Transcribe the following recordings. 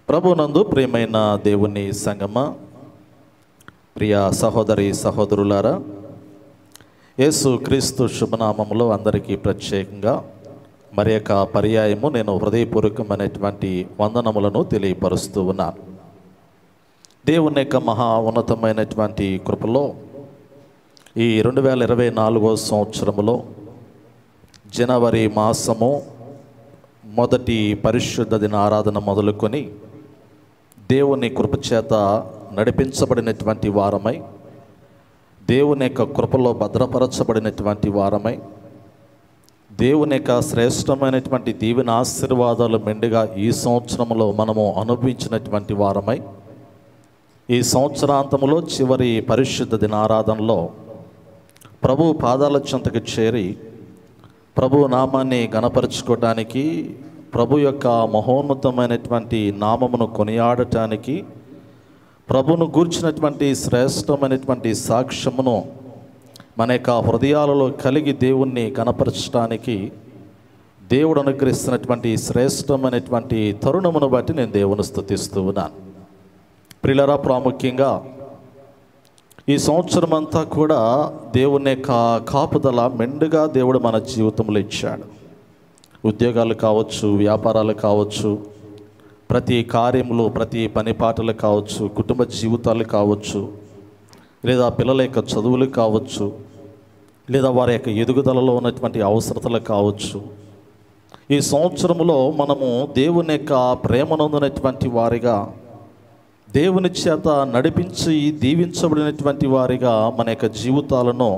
ప్రభునందు ప్రియమైన దేవుని సంగమ, ప్రియ సహోదరి సహోదరులారా, యేసు క్రీస్తు శుభనామములో అందరికీ ప్రత్యేకంగా మరి యొక్క పర్యాయము నేను హృదయపూర్వకమైనటువంటి వందనములను తెలియపరుస్తూ ఉన్నాను. దేవుని యొక్క మహా ఉన్నతమైనటువంటి కృపలో ఈ 2024 సంవత్సరములో జనవరి మాసము మొదటి పరిశుద్ధ దిన ఆరాధన మొదలుకొని దేవుని కృపచేత నడిపించబడినటువంటి వారమై, దేవుని యొక్క కృపలో భద్రపరచబడినటువంటి వారమై, దేవుని యొక్క శ్రేష్టమైనటువంటి దీవెన ఆశీర్వాదాలు మెండుగా ఈ సంవత్సరంలో మనము అనుభవించినటువంటి వారమై, ఈ సంవత్సరాంతములో చివరి పరిశుద్ధ దిన ఆరాధనలో ప్రభు పాదాల చెంతకు చేరి ప్రభు నామాన్ని గణపరచుకోవటానికి, ప్రభు యొక్క మహోన్నతమైనటువంటి నామమును కొనియాడటానికి, ప్రభును గూర్చినటువంటి శ్రేష్టమైనటువంటి సాక్ష్యమును మన యొక్క హృదయాలలో కలిగి దేవుణ్ణి గణపరచడానికి దేవుడు అనుగ్రహిస్తున్నటువంటి శ్రేష్టమైనటువంటి తరుణమును బట్టి నేను దేవుని స్తుతిస్తూ ఉన్నాను. ప్రియులారా, ప్రాముఖ్యంగా ఈ సంవత్సరం అంతా కూడా దేవుని యొక్క కాపుదల మెండుగా దేవుడు మన జీవితంలో ఇచ్చాడు. ఉద్యోగాలు కావచ్చు, వ్యాపారాలు కావచ్చు, ప్రతి కార్యములు, ప్రతి పనిపాటలు కావచ్చు, కుటుంబ జీవితాలు కావచ్చు, లేదా పిల్లల యొక్క చదువులు కావచ్చు, లేదా వారి యొక్క ఎదుగుదలలో ఉన్నటువంటి అవసరతలు కావచ్చు. ఈ సంవత్సరంలో మనము దేవుని యొక్క ప్రేమనందునటువంటి వారిగా, దేవుని చేత నడిపించి దీవించబడినటువంటి వారిగా మన యొక్క జీవితాలను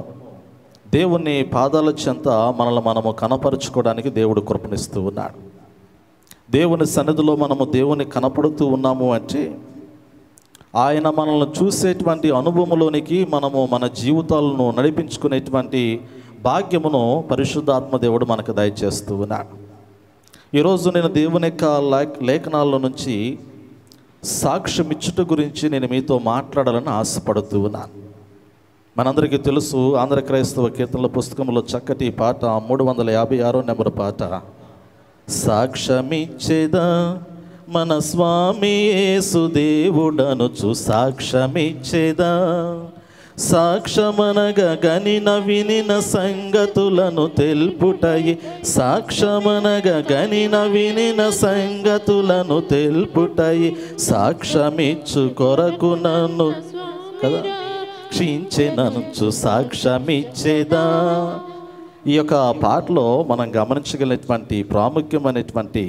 దేవుని పాదాల చెంత మనల్ని మనము కనపరుచుకోవడానికి దేవుడు కృపణిస్తూ ఉన్నాడు. దేవుని సన్నిధిలో మనము దేవుని కనపడుతూ ఉన్నాము అంటే ఆయన మనల్ని చూసేటువంటి అనుభవంలోనికి మనము మన జీవితాలను నడిపించుకునేటువంటి భాగ్యమును పరిశుద్ధాత్మ దేవుడు మనకు దయచేస్తూ ఉన్నాడు. ఈరోజు నేను దేవుని యొక్క లేఖనాల నుంచి సాక్ష్యం ఇచ్చుట గురించి నేను మీతో మాట్లాడాలని ఆశపడుతూ ఉన్నాను. మనందరికీ తెలుసు, ఆంధ్ర క్రైస్తవ కీర్తనల పుస్తకంలో చక్కటి పాట 356 నెంబర్ పాట, సాక్ష్యమిచ్చేదా మన స్వామి యేసు దేవుడనుచు సాక్ష్యమిచ్చేదా, సాక్ష్యమనగా గనిన వినిన సంగతులను తెలుపుటయి, సాక్ష్యమనగా గనిన వినిన సంగతులను తెలుపుటయి, సాక్ష్యమిచ్చు కొరకు నన్ను కదా క్షించెననుచు సాక్ష్యమిచ్చేదా. ఈ యొక్క పాటలో మనం గమనించగలిగినటువంటి ప్రాముఖ్యమైనటువంటి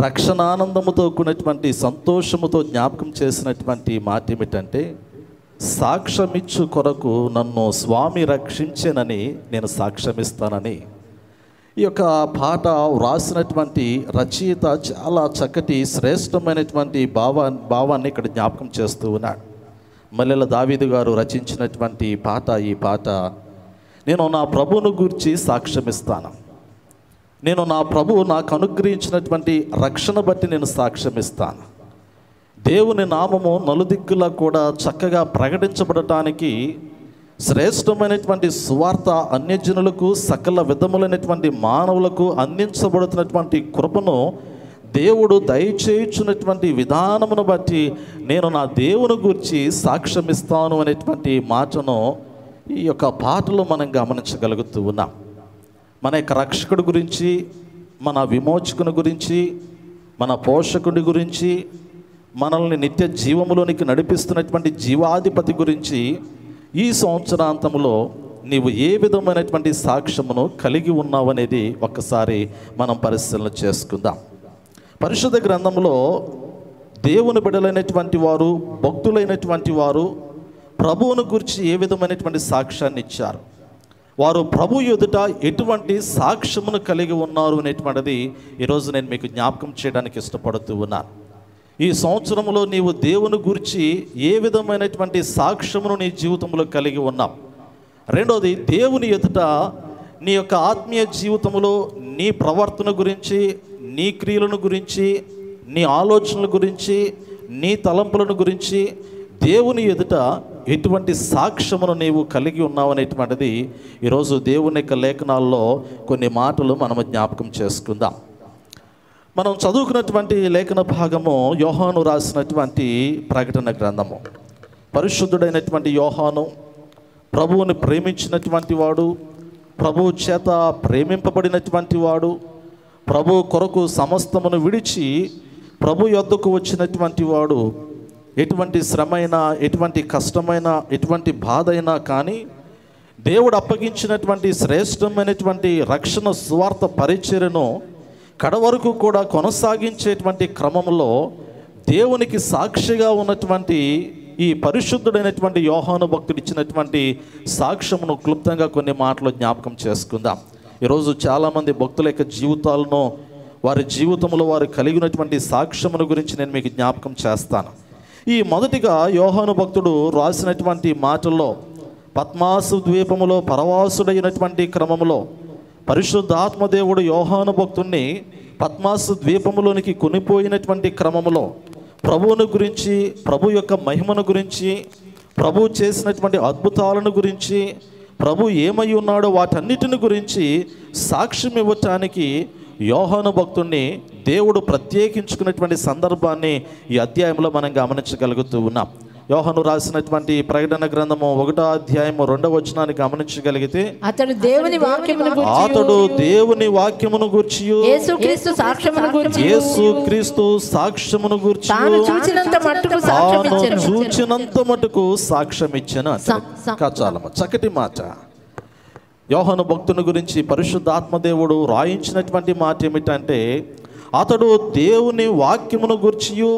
రక్షణానందముతో కూడినటువంటి సంతోషముతో జ్ఞాపకం చేసినటువంటి మాట ఏమిటంటే, సాక్ష్యమిచ్చు కొరకు నన్ను స్వామి రక్షించెనని నేను సాక్ష్యమిస్తానని. ఈ యొక్క పాట వ్రాసినటువంటి రచయిత చాలా చక్కటి శ్రేష్టమైనటువంటి భావాన్ని ఇక్కడ జ్ఞాపకం చేస్తూ ఉన్నాడు. మల్లెల దావీదు గారు రచించినటువంటి పాట ఈ పాట, నేను నా ప్రభువును గూర్చి సాక్ష్యమిస్తాను, నేను నా ప్రభువు నాకు అనుగ్రహించినటువంటి రక్షణ బట్టి నేను సాక్ష్యమిస్తాను. దేవుని నామము నలుదిక్కులా కూడా చక్కగా ప్రకటించబడటానికి, శ్రేష్టమైనటువంటి సువార్త అన్యజనులకు సకల విధములైనటువంటి మానవులకు అందించబడుతున్నటువంటి కృపను దేవుడు దయచేయుచున్నటువంటి విధానమును బట్టి నేను నా దేవుని గురించి సాక్ష్యమిస్తాను అనేటువంటి మాటను ఈ యొక్క పాటలో మనం గమనించగలుగుతూ ఉన్నాం. మన యొక్క రక్షకుడి గురించి, మన విమోచకుని గురించి, మన పోషకుడి గురించి, మనల్ని నిత్య జీవములోనికి నడిపిస్తున్నటువంటి జీవాధిపతి గురించి ఈ సంవత్సరాంతంలో నీవు ఏ విధమైనటువంటి సాక్ష్యమును కలిగి ఉన్నావనేది ఒక్కసారి మనం పరిశీలన చేసుకుందాం. పరిశుద్ధ గ్రంథంలో దేవుని బిడ్డలైనటువంటి వారు, భక్తులైనటువంటి వారు ప్రభువును గురించి ఏ విధమైనటువంటి సాక్ష్యాన్ని ఇచ్చారు, వారు ప్రభు ఎదుట ఎటువంటి సాక్ష్యమును కలిగి ఉన్నారు అనేటువంటిది ఈరోజు నేను మీకు జ్ఞాపకం చేయడానికి ఇష్టపడుతూ ఉన్నాను. ఈ సంవత్సరంలో నీవు దేవుని గురించి ఏ విధమైనటువంటి సాక్ష్యమును నీ జీవితంలో కలిగి ఉన్నావు. రెండోది, దేవుని ఎదుట నీ యొక్క ఆత్మీయ జీవితంలో నీ ప్రవర్తన గురించి, నీ క్రియలను గురించి, నీ ఆలోచనల గురించి, నీ తలంపులను గురించి దేవుని ఎదుట ఎటువంటి సాక్ష్యమును నీవు కలిగి ఉన్నావు అనేటువంటిది ఈరోజు దేవుని యొక్క లేఖనాల్లో కొన్ని మాటలు మనము జ్ఞాపకం చేసుకుందాం. మనం చదువుకున్నటువంటి లేఖన భాగము యోహాను రాసినటువంటి ప్రకటన గ్రంథము. పరిశుద్ధుడైనటువంటి యోహాను ప్రభువుని ప్రేమించినటువంటి వాడు, ప్రభువు చేత ప్రేమింపబడినటువంటి వాడు, ప్రభు కొరకు సమస్తమును విడిచి ప్రభు యొద్దకు వచ్చినటువంటి వాడు. ఎటువంటి శ్రమైనా, ఎటువంటి కష్టమైనా, ఎటువంటి బాధ అయినా కానీ దేవుడు అప్పగించినటువంటి శ్రేష్టమైనటువంటి రక్షణ సువార్త పరిచర్యను కడవరకు కూడా కొనసాగించేటువంటి క్రమంలో దేవునికి సాక్షిగా ఉన్నటువంటి ఈ పరిశుద్ధుడైనటువంటి యోహాను భక్తుడు ఇచ్చినటువంటి సాక్ష్యమును క్లుప్తంగా కొన్ని మాటలు జ్ఞాపకం చేసుకుందాం. ఈరోజు చాలామంది భక్తుల యొక్క జీవితాలను, వారి జీవితంలో వారు కలిగినటువంటి సాక్ష్యమును గురించి నేను మీకు జ్ఞాపకం చేస్తాను. ఈ మొదటిగా యోహాను భక్తుడు రాసినటువంటి మాటల్లో పద్మాసు ద్వీపములో పరవాసుడైనటువంటి క్రమంలో పరిశుద్ధాత్మదేవుడు యోహాను భక్తుణ్ణి పద్మాసు ద్వీపములోనికి కొనిపోయినటువంటి క్రమంలో ప్రభువుని గురించి, ప్రభు యొక్క మహిమను గురించి, ప్రభు చేసినటువంటి అద్భుతాలను గురించి, ప్రభు ఏమై ఉన్నాడో వాటన్నిటిని గురించి సాక్ష్యం ఇవ్వటానికి యోహాను భక్తుణ్ణి దేవుడు ప్రత్యేకించుకున్నటువంటి సందర్భాన్ని ఈ అధ్యాయంలో మనం గమనించగలుగుతూ ఉన్నాం. యోహాను రాసినటువంటి ప్రకటన గ్రంథము 1వ అధ్యాయము 2వ వచనాన్ని గమనించగలిగితే, అతడు దేవుని వాక్యమును గూర్చి యేసుక్రీస్తు సాక్ష్యమును గూర్చి తాను చూచినంత మటుకు సాక్ష్యమిచ్చెను. చాలమ్మ, చక్కటి మాట. యోహాను భక్తుని గురించి పరిశుద్ధాత్మదేవుడు రాయించినటువంటి మాట ఏమిటంటే, అతడు దేవుని వాక్యమును గూర్చియు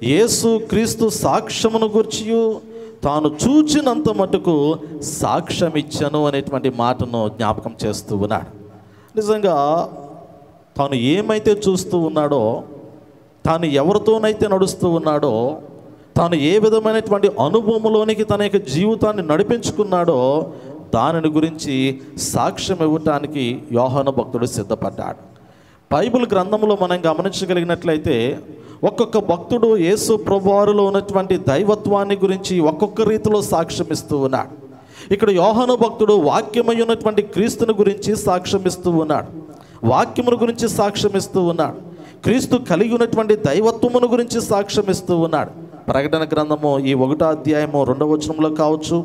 యేసు క్రీస్తు సాక్ష్యమును గూర్చియు తాను చూచినంత మటుకు సాక్ష్యమిచ్చను అనేటువంటి మాటను జ్ఞాపకం చేస్తూ ఉన్నాడు. నిజంగా తాను ఏమైతే చూస్తూ ఉన్నాడో, తాను ఎవరితోనైతే నడుస్తూ ఉన్నాడో, తాను ఏ విధమైనటువంటి అనుభవంలోనికి తన యొక్క జీవితాన్ని నడిపించుకున్నాడో దానిని గురించి సాక్ష్యం ఇవ్వటానికి యోహాను భక్తుడు సిద్ధపడ్డాడు. బైబిల్ గ్రంథంలో మనం గమనించగలిగినట్లయితే ఒక్కొక్క భక్తుడు యేసు ప్రభువారిలో ఉన్నటువంటి దైవత్వాన్ని గురించి ఒక్కొక్క రీతిలో సాక్ష్యం ఇస్తూ ఉన్నాడు. ఇక్కడ యోహాను భక్తుడు వాక్యమై ఉన్నటువంటి క్రీస్తుని గురించి సాక్ష్యం ఇస్తూ ఉన్నాడు, వాక్యమును గురించి సాక్ష్యం ఇస్తూ ఉన్నాడు, క్రీస్తు కలిగి ఉన్నటువంటి దైవత్వమును గురించి సాక్ష్యం ఇస్తూ ఉన్నాడు. ప్రకటన గ్రంథము ఈ 1వ అధ్యాయము 2వ వచనంలో కావచ్చు,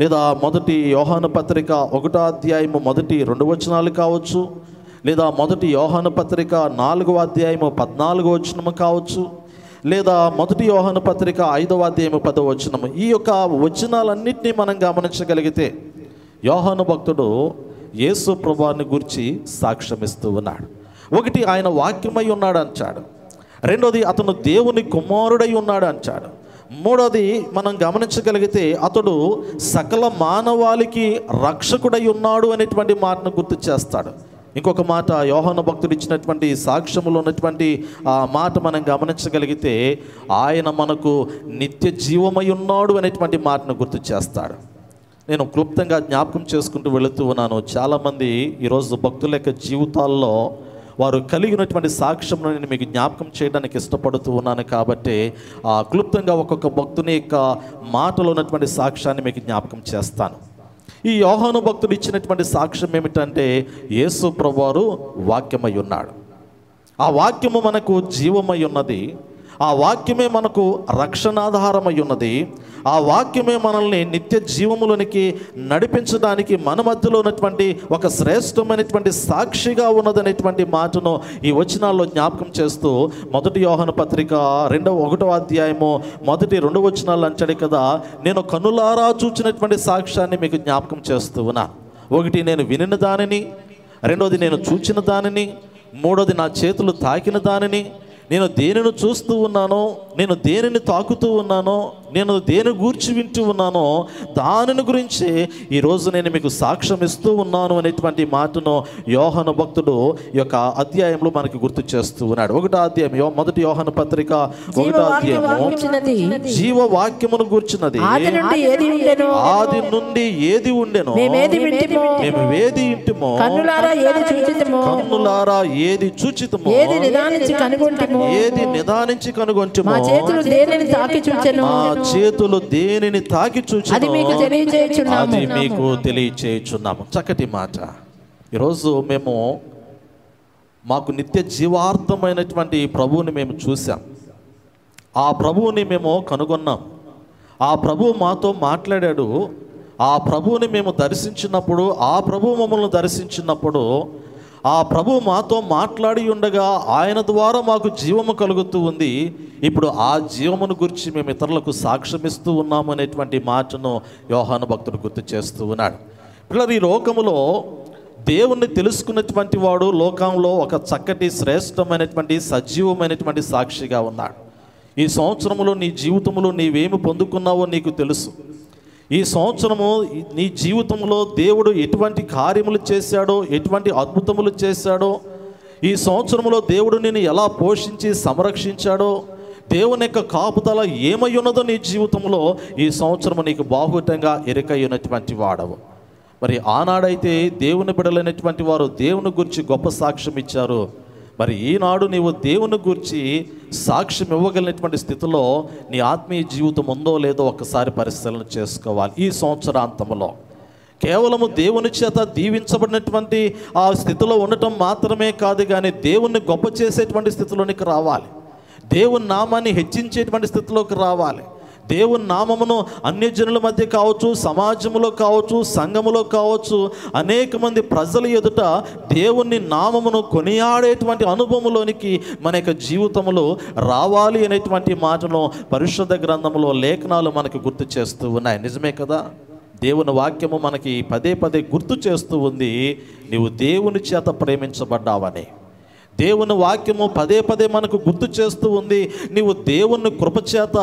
లేదా మొదటి యోహాను పత్రిక 1వ అధ్యాయము 1-2 వచనాలు కావచ్చు, లేదా మొదటి యోహాను పత్రిక 4వ అధ్యాయము 14వ వచనము కావచ్చు, లేదా మొదటి యోహాను పత్రిక 5వ అధ్యాయము 10వ వచనము. ఈ యొక్క వచనాలన్నింటినీ మనం గమనించగలిగితే యోహాను భక్తుడు యేసు ప్రభువుని గురించి సాక్ష్యమిస్తూ ఉన్నాడు. ఒకటి, ఆయన వాక్యమై ఉన్నాడు అంటాడు. రెండోది, అతను దేవుని కుమారుడై ఉన్నాడు అంటాడు. మూడోది, మనం గమనించగలిగితే అతడు సకల మానవాళికి రక్షకుడై ఉన్నాడు అనేటువంటి మాటను గుర్తు చేస్తాడు. ఇంకొక మాట, యోహాను భక్తుడు ఇచ్చినటువంటి సాక్ష్యములో ఉన్నటువంటి ఆ మాట మనం గమనించగలిగితే ఆయన మనకు నిత్య జీవమై ఉన్నాడు అనేటువంటి మాటను గుర్తు చేస్తాడు. నేను క్లుప్తంగా జ్ఞాపకం చేసుకుంటూ వెళుతూ ఉన్నాను. చాలామంది ఈరోజు భక్తుల యొక్క జీవితాల్లో వారు కలిగినటువంటి సాక్ష్యం నేను మీకు జ్ఞాపకం చేయడానికి ఇష్టపడుతూ ఉన్నాను. కాబట్టి క్లుప్తంగా ఒక్కొక్క భక్తుని యొక్క మాటలో ఉన్నటువంటి సాక్ష్యాన్ని మీకు జ్ఞాపకం చేస్తాను. ఈ యోహాను భక్తుడు ఇచ్చినటువంటి సాక్ష్యం ఏమిటంటే, యేసు ప్రభువారు వాక్యమై ఉన్నాడు. ఆ వాక్యము మనకు జీవమై ఉన్నది, ఆ వాక్యమే మనకు రక్షణాధారమై ఉన్నది, ఆ వాక్యమే మనల్ని నిత్య జీవములోనికి నడిపించడానికి మన మధ్యలో ఉన్నటువంటి ఒక శ్రేష్టమైనటువంటి సాక్షిగా ఉన్నదనేటువంటి మాటను ఈ వచనాల్లో జ్ఞాపకం చేస్తూ మొదటి యోహాను పత్రిక 1వ అధ్యాయము 1-2 వచనాలు అంటాడు కదా, నేను కన్నులారా చూచినటువంటి సాక్ష్యాన్ని మీకు జ్ఞాపకం చేస్తూ ఉన్నా. ఒకటి, నేను వినిన దానిని, రెండోది నేను చూచిన దానిని, మూడోది నా చేతులు తాకిన దానిని, నేను దేనిని చూస్తూ ఉన్నానో, నేను దేనిని తాకుతూ ఉన్నానో, నేను దేని గూర్చి వింటూ ఉన్నానో దానిని గురించి ఈరోజు నేను మీకు సాక్ష్యం ఇస్తూ ఉన్నాను అనేటువంటి మాటను యోహాను భక్తుడు ఈ యొక్క అధ్యాయంలో మనకి గుర్తు చేస్తూ ఉన్నాడు. 1వ అధ్యాయం మొదటి యోహాను పత్రిక 1వ అధ్యాయము జీవవాక్యమును గూర్చినది. ఆది నుండి ఏది ఉండెనో మేము ఏది ఇంటిమో, కన్నులారా ఏది చూచితమో, ఏది నిదానించి కనుగొంటిమో, మా చేతులు దేనిని తాకి చూచెను, అది మీకు తెలియచేయుచున్నాము. చక్కటి మాట. ఈరోజు మేము మాకు నిత్య జీవార్థమైనటువంటి ప్రభువుని మేము చూసాం, ఆ ప్రభువుని మేము కనుగొన్నాం, ఆ ప్రభువు మాతో మాట్లాడాడు. ఆ ప్రభువుని మేము దర్శించినప్పుడు, ఆ ప్రభువు మమ్మల్ని దర్శించినప్పుడు, ఆ ప్రభువు మాతో మాట్లాడి ఉండగా ఆయన ద్వారా మాకు జీవము కలుగుతూ ఉంది. ఇప్పుడు ఆ జీవమును గురించి మేము ఇతరులకు సాక్ష్యమిస్తూ ఉన్నాము అనేటువంటి మాటను యోహాను భక్తుడు గుర్తు చేస్తూ ఉన్నాడు. పిల్లలు, ఈ లోకములో దేవుణ్ణి తెలుసుకున్నటువంటి వాడు లోకంలో ఒక చక్కటి శ్రేష్టమైనటువంటి సజీవమైనటువంటి సాక్షిగా ఉన్నాడు. ఈ సంవత్సరంలో నీ జీవితంలో నీవేమి పొందుకున్నావో నీకు తెలుసు. ఈ సంవత్సరము నీ జీవితంలో దేవుడు ఎటువంటి కార్యములు చేశాడో, ఎటువంటి అద్భుతములు చేశాడో, ఈ సంవత్సరంలో దేవుడు నిన్ను ఎలా పోషించి సంరక్షించాడో, దేవుని యొక్క కాపుదల ఏమై ఉన్నదో నీ జీవితంలో ఈ సంవత్సరము నీకు బాహుటంగా ఎరుకయ్యున్నటువంటి వాడవు. మరి ఆనాడైతే దేవుని బిడ్డలైనటువంటి వారు దేవుని గురించి గొప్ప సాక్ష్యం ఇచ్చారు. మరి ఈనాడు నీవు దేవుని గురించి సాక్ష్యం ఇవ్వగలిగినటువంటి స్థితిలో నీ ఆత్మీయ జీవితం ఉందో లేదో ఒక్కసారి పరిశీలన చేసుకోవాలి. ఈ సంవత్సరాంతంలో కేవలము దేవుని చేత దీవించబడినటువంటి ఆ స్థితిలో ఉండటం మాత్రమే కాదు, కానీ దేవుణ్ణి గొప్ప చేసేటువంటి స్థితిలోనికి రావాలి, దేవుని నామాన్ని హెచ్చించేటువంటి స్థితిలోకి రావాలి. దేవుని నామమును అన్యజనుల మధ్య కావచ్చు, సమాజంలో కావచ్చు, సంఘములో కావచ్చు, అనేక మంది ప్రజల ఎదుట దేవుని నామమును కొనియాడేటువంటి అనుభవంలోనికి మన యొక్క జీవితంలో రావాలి అనేటువంటి మాటను పరిశుద్ధ గ్రంథంలో లేఖనాలు మనకు గుర్తు చేస్తూ ఉన్నాయి. నిజమే కదా? దేవుని వాక్యము మనకి పదే పదే గుర్తు చేస్తూ ఉంది, నీవు దేవుని చేత ప్రేమించబడ్డావని. దేవుని వాక్యము పదే పదే మనకు గుర్తు చేస్తూ ఉంది, నీవు దేవుని కృపచేత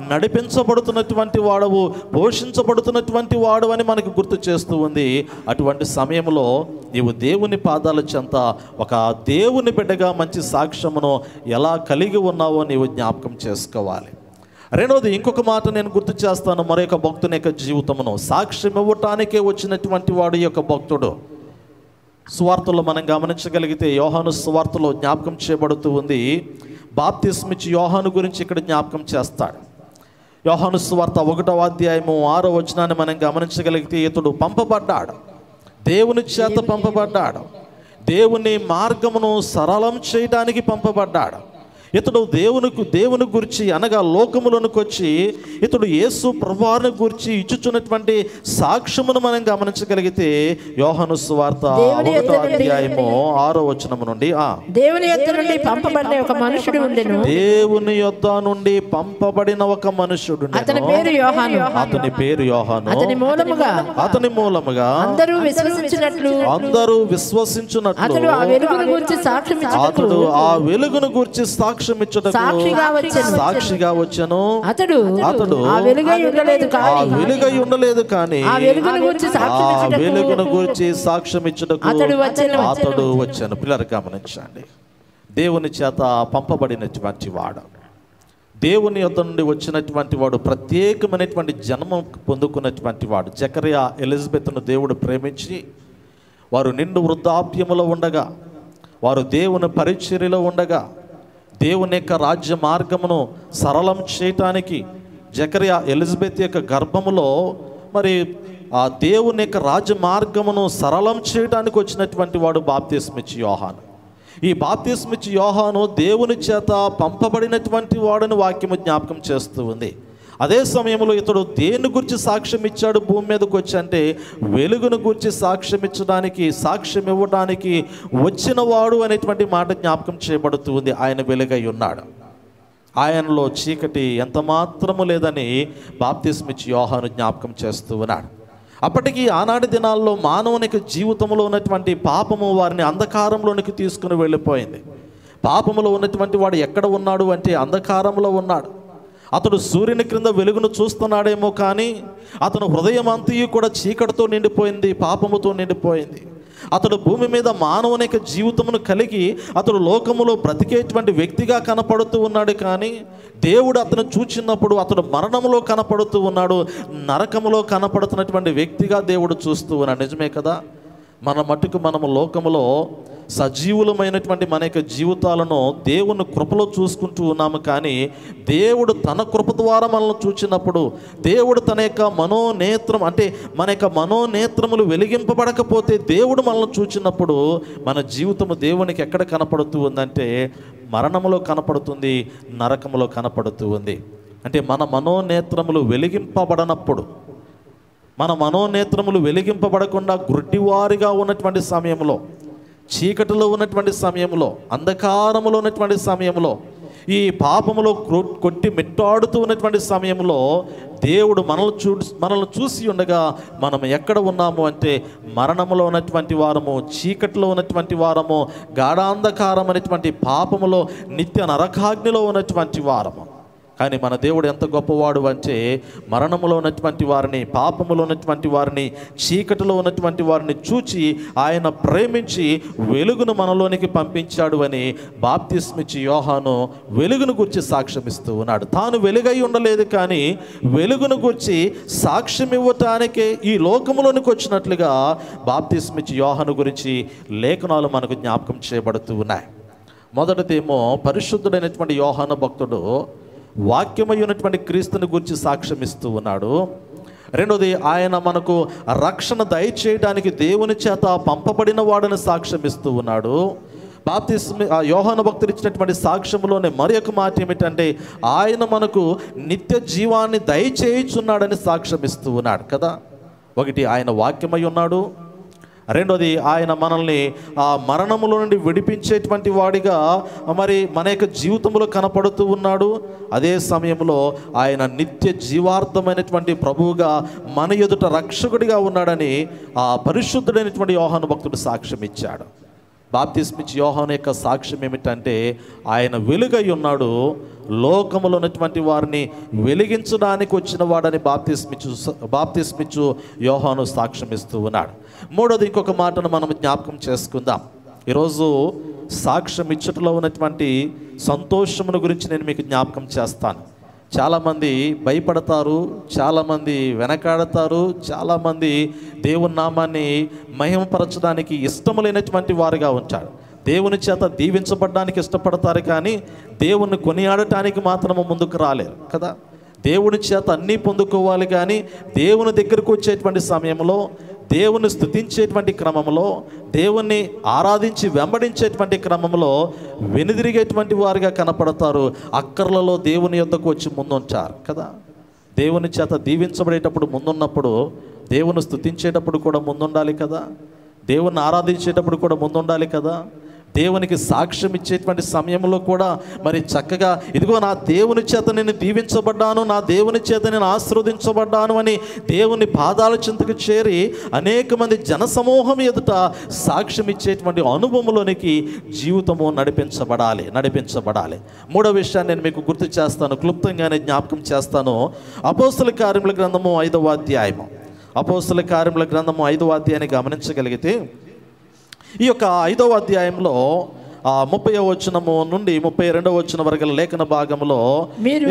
నడిపించబడుతున్నటువంటి వాడవు, పోషించబడుతున్నటువంటి వాడు అని మనకు గుర్తు చేస్తూ ఉంది. అటువంటి సమయంలో నీవు దేవుని పాదాల చెంత ఒక దేవుని బిడ్డగా మంచి సాక్ష్యమును ఎలా కలిగి ఉన్నావో నీవు జ్ఞాపకం చేసుకోవాలి. రెండవది, ఇంకొక మాట నేను గుర్తు చేస్తాను. మరొక భక్తుని యొక్క జీవితమును సాక్ష్యం ఇవ్వటానికే వచ్చినటువంటి వాడు ఈ యొక్క భక్తుడు. సువార్తలో మనం గమనించగలిగితే యోహాను సువార్తలో జ్ఞాపకం చేయబడుతూ ఉంది. బాప్తిస్మిచ్చి యోహాను గురించి ఇక్కడ జ్ఞాపకం చేస్తాడు. యోహాను సువార్త 1వ అధ్యాయము 6వ వచనాన్ని మనం గమనించగలిగితే, ఇతడు పంపబడ్డాడు, దేవుని చేత పంపబడ్డాడు, దేవుని మార్గమును సరళం చేయడానికి పంపబడ్డాడు. ఇతడు దేవుని గురించి అనగా లోకములకు వచ్చి ఇతడు యేసు ప్రభువుని గురించి ఇచ్చుచున్నటువంటి సాక్ష్యమును మనం గమనించగలిగితే యోహాను సువార్త 1వ అధ్యాయము 6వ వచనము నుండి, దేవుని యొద్ద నుండి పంపబడిన ఒక మనుషుడు ఉండెను, దేవుని యొద్ద నుండి పంపబడిన ఒక మనుషుడు, అతని పేరు యోహాను, అతని పేరు యోహాను, అతని మూలముగా అందరూ విశ్వసించున్నట్లు అతడు ఆ వెలుగును గూర్చి సాక్షిగా వచ్చెను. అతడు ఆ వెలుగై ఉండలేదు కానీ ఆ వెలుగును గూర్చి సాక్ష్యం ఇచ్చుటకు అతడు వచ్చెను. పిల్లలు గమనించండి, దేవుని చేత పంపబడినటువంటి వాడు, దేవుని యొద్ద నుండి వచ్చినటువంటి వాడు, ప్రత్యేకమైనటువంటి జన్మం పొందుకున్నటువంటి వాడు. జకరియా ఎలిజబెత్ను దేవుడు ప్రేమించి వారు నిండు వృద్ధాప్యములో ఉండగా, వారు దేవుని పరిచర్యలో ఉండగా, దేవుని యొక్క రాజ్య మార్గమును సరళం చేయటానికి జకరియా ఎలిజబెత్ యొక్క గర్భములో మరి ఆ దేవుని యొక్క రాజ్య మార్గమును సరళం చేయడానికి వచ్చినటువంటి వాడు బాప్తిస్మిచ్చి యోహాను. ఈ బాప్తిస్మిచ్చి యోహాను దేవుని చేత పంపబడినటువంటి వాడని వాక్యము జ్ఞాపకం చేస్తూ ఉంది. అదే సమయంలో ఇతడు దేని గురించి సాక్ష్యం ఇచ్చాడు భూమి మీదకి వచ్చి అంటే, వెలుగును గురించి సాక్ష్యం ఇచ్చడానికి, సాక్ష్యం ఇవ్వడానికి వచ్చిన వాడు అనేటువంటి మాట జ్ఞాపకం చేయబడుతూ ఉంది. ఆయన వెలుగై ఉన్నాడు, ఆయనలో చీకటి ఎంత మాత్రము లేదని బాప్తిస్మిచ్చి యోహాను జ్ఞాపకం చేస్తూ ఉన్నాడు. అప్పటికి ఆనాటి దినాల్లో మానవునికి జీవితంలో ఉన్నటువంటి పాపము వారిని అంధకారంలోనికి తీసుకుని వెళ్ళిపోయింది. పాపములో ఉన్నటువంటి వాడు ఎక్కడ ఉన్నాడు అంటే అంధకారంలో ఉన్నాడు. అతడు సూర్యుని క్రింద వెలుగును చూస్తున్నాడేమో కానీ అతను హృదయం అంతయు కూడా చీకటితో నిండిపోయింది, పాపముతో నిండిపోయింది. అతడు భూమి మీద మానవుని యొక్క జీవితమును కలిగి అతడు లోకములో బ్రతికేటువంటి వ్యక్తిగా కనపడుతూ ఉన్నాడు. కానీ దేవుడు అతను చూచినప్పుడు అతడు మరణములో కనపడుతూ ఉన్నాడు, నరకములో కనపడుతున్నటువంటి వ్యక్తిగా దేవుడు చూస్తూ ఉన్నాడు. నిజమే కదా? మన మట్టుకు మనము లోకములో సజీవులమైనటువంటి మన యొక్క జీవితాలను దేవుని కృపలో చూసుకుంటూ ఉన్నాము. కానీ దేవుడు తన కృప ద్వారా మనల్ని చూచినప్పుడు, దేవుడు తన యొక్క మనోనేత్రం అంటే మన యొక్క మనోనేత్రములు వెలిగింపబడకపోతే దేవుడు మనల్ని చూచినప్పుడు మన జీవితము దేవునికి ఎక్కడ కనపడుతూ ఉందంటే మరణములో కనపడుతుంది, నరకములో కనపడుతూ ఉంది. అంటే మన మనోనేత్రములు వెలిగింపబడనప్పుడు, మన మనోనేత్రములు వెలిగింపబడకుండా గుడ్డివారిగా ఉన్నటువంటి సమయంలో, చీకటిలో ఉన్నటువంటి సమయంలో, అంధకారములో ఉన్నటువంటి సమయంలో, ఈ పాపములో కొట్టి మిట్టాడుతూ ఉన్నటువంటి సమయంలో దేవుడు మనల్ని చూసి ఉండగా మనం ఎక్కడ ఉన్నాము అంటే మరణములో ఉన్నటువంటి వారము, చీకటిలో ఉన్నటువంటి వారము, గాఢాంధకారం అనేటువంటి పాపములో నిత్య నరకాగ్నిలో ఉన్నటువంటి వారము. కానీ మన దేవుడు ఎంత గొప్పవాడు అంటే మరణములో ఉన్నటువంటి వారిని, పాపములో ఉన్నటువంటి వారిని, చీకటిలో ఉన్నటువంటి వారిని చూచి ఆయన ప్రేమించి వెలుగును మనలోనికి పంపించాడు అని బాప్తిస్మిచ్చి యోహాను వెలుగును గురించి సాక్ష్యం ఇస్తూ ఉన్నాడు. తాను వెలుగై ఉండలేదు కానీ వెలుగును గురించి సాక్ష్యం ఇవ్వటానికే ఈ లోకములోనికి వచ్చినట్లుగా బాప్తిస్మిచ్చి యోహాను గురించి లేఖనాలు మనకు జ్ఞాపకం చేయబడుతూ ఉన్నాయి. మొదటిదేమో పరిశుద్ధుడైనటువంటి యోహాను భక్తుడు వాక్యమై ఉన్నటువంటి క్రీస్తుని గురించి సాక్ష్యం ఇస్తూ ఉన్నాడు. రెండోది, ఆయన మనకు రక్షణ దయచేయడానికి దేవుని చేత పంపబడిన వాడని సాక్ష్యం ఇస్తూ ఉన్నాడు. యోహాను భక్తుడు ఇచ్చినటువంటి సాక్ష్యంలోనే మరి ఒక మాట ఏమిటంటే ఆయన మనకు నిత్య జీవాన్ని దయచేయుచున్నాడని సాక్ష్యం ఇస్తూ ఉన్నాడు కదా. ఒకటి, ఆయన వాక్యమై ఉన్నాడు. రెండోది, ఆయన మనల్ని ఆ మరణములో నుండి విడిపించేటువంటి వాడిగా మరి మన యొక్క జీవితంలో కనపడుతూ ఉన్నాడు. అదే సమయంలో ఆయన నిత్య జీవార్థమైనటువంటి ప్రభువుగా మన ఎదుట రక్షకుడిగా ఉన్నాడని ఆ పరిశుద్ధుడైనటువంటి యోహాను భక్తుడు సాక్ష్యం ఇచ్చాడు. బాప్తిస్మిచ్చి యోహాను యొక్క సాక్ష్యం ఏమిటంటే ఆయన వెలుగై ఉన్నాడు, లోకములో ఉన్నటువంటి వారిని వెలిగించడానికి వచ్చిన వాడని బాప్తిస్మిచ్చు యోహాను సాక్ష్యం ఇస్తూ ఉన్నాడు. మూడోది, ఇంకొక మాటను మనం జ్ఞాపకం చేసుకుందాం. ఈరోజు సాక్ష్యం ఇచ్చటలో ఉన్నటువంటి సంతోషమును గురించి నేను మీకు జ్ఞాపకం చేస్తాను. చాలామంది భయపడతారు, చాలామంది వెనకాడతారు, చాలామంది దేవుని నామాన్ని మహిమపరచడానికి ఇష్టము లేనటువంటి వారుగా ఉంటారు. దేవుని చేత దీవించబడడానికి ఇష్టపడతారు కానీ దేవుణ్ణి కొనియాడటానికి మాత్రము ముందుకు రాలేరు కదా. దేవుని చేత అన్నీ పొందుకోవాలి కానీ దేవుని దగ్గరకు వచ్చేటువంటి సమయంలో, దేవుని స్తుతించేటువంటి క్రమంలో, దేవుణ్ణి ఆరాధించి వెంబడించేటువంటి క్రమంలో వెనుదిరిగేటువంటి వారిగా కనపడతారు. అక్కర్లలో దేవుని యొద్దకు వచ్చి ముందుంటారు కదా. దేవుని చేత దీవించబడేటప్పుడు ముందున్నప్పుడు, దేవుని స్తుతించేటప్పుడు కూడా ముందుండాలి కదా, దేవుణ్ణి ఆరాధించేటప్పుడు కూడా ముందుండాలి కదా, దేవునికి సాక్ష్యం ఇచ్చేటువంటి సమయంలో కూడా మరి చక్కగా ఇదిగో నా దేవుని చేత నేను దీవించబడ్డాను, నా దేవుని చేత నేను ఆశీర్వదించబడ్డాను అని దేవుని పాదాల చెంతకు చేరి అనేక మంది జనసమూహం ఎదుట సాక్ష్యం ఇచ్చేటువంటి అనుభవంలోనికి జీవితము నడిపించబడాలి. మూడో విషయాన్ని నేను మీకు గుర్తు చేస్తాను, క్లుప్తంగానే జ్ఞాపకం చేస్తాను. అపోస్తల కార్యముల గ్రంథము 5వ అధ్యాయము, అపోస్తల కార్యముల గ్రంథము 5వ అధ్యాయాన్ని గమనించగలిగితే ఈ యొక్క 5వ అధ్యాయంలో 30వ వచనము నుండి 32వ వచనం వరకు లేఖన భాగంలో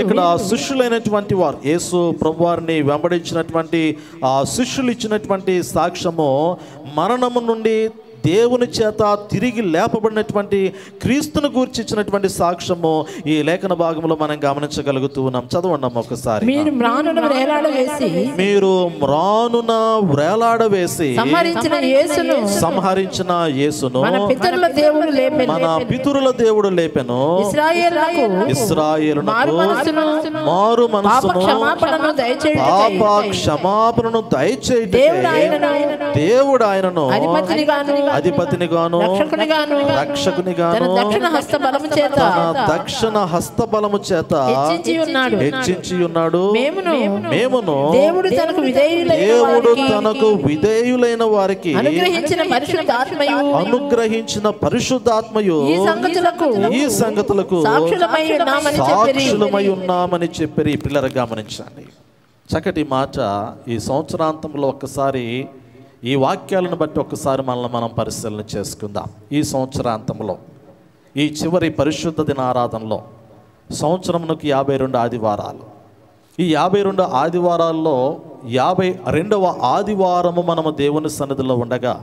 ఇక్కడ శిష్యులైనటువంటి వారు, యేసు ప్రభువారిని వెంబడించినటువంటి ఆ శిష్యులు ఇచ్చినటువంటి సాక్ష్యము మరణము నుండి దేవుని చేత తిరిగి లేపబడినటువంటి క్రీస్తును గూర్చి ఇచ్చినటువంటి సాక్ష్యము ఈ లేఖన భాగంలో మనం గమనించగలుగుతూ ఉన్నాం. చదవండి ఒకసారి. మీరు మ్రానున వ్రేలాడవేసి సంహరించిన యేసును మన పితరుల దేవుడు లేపెను, ఇశ్రాయేలునకు మారు మనస్సును పాప క్షమాపణను దయచేయుటకై దేవుడు ఆయనను అధిపతిని గాను రక్షకుని గాను దక్షిణ హస్త బలము చేత హెచ్చించి ఉన్నాడు. మేమును దేవుడు తనకు విధేయులైన వారికి అనుగ్రహించిన పరిశుద్ధాత్మయు ఈ సంగతులకు సాక్షులమై ఉన్నామని చెప్పి పిల్లలు గమనించండి. చక్కటి మాట. ఈ సంవత్సరాంతంలో ఒక్కసారి ఈ వాక్యాలను బట్టి ఒక్కసారి మనం పరిశీలన చేసుకుందాం. ఈ సంవత్సరాంతంలో, ఈ చివరి పరిశుద్ధ దిన ఆరాధనలో సంవత్సరమునకు 52 ఆదివారాలు. ఈ 52 ఆదివారాల్లో 52వ ఆదివారము మనము దేవుని సన్నిధిలో ఉండగా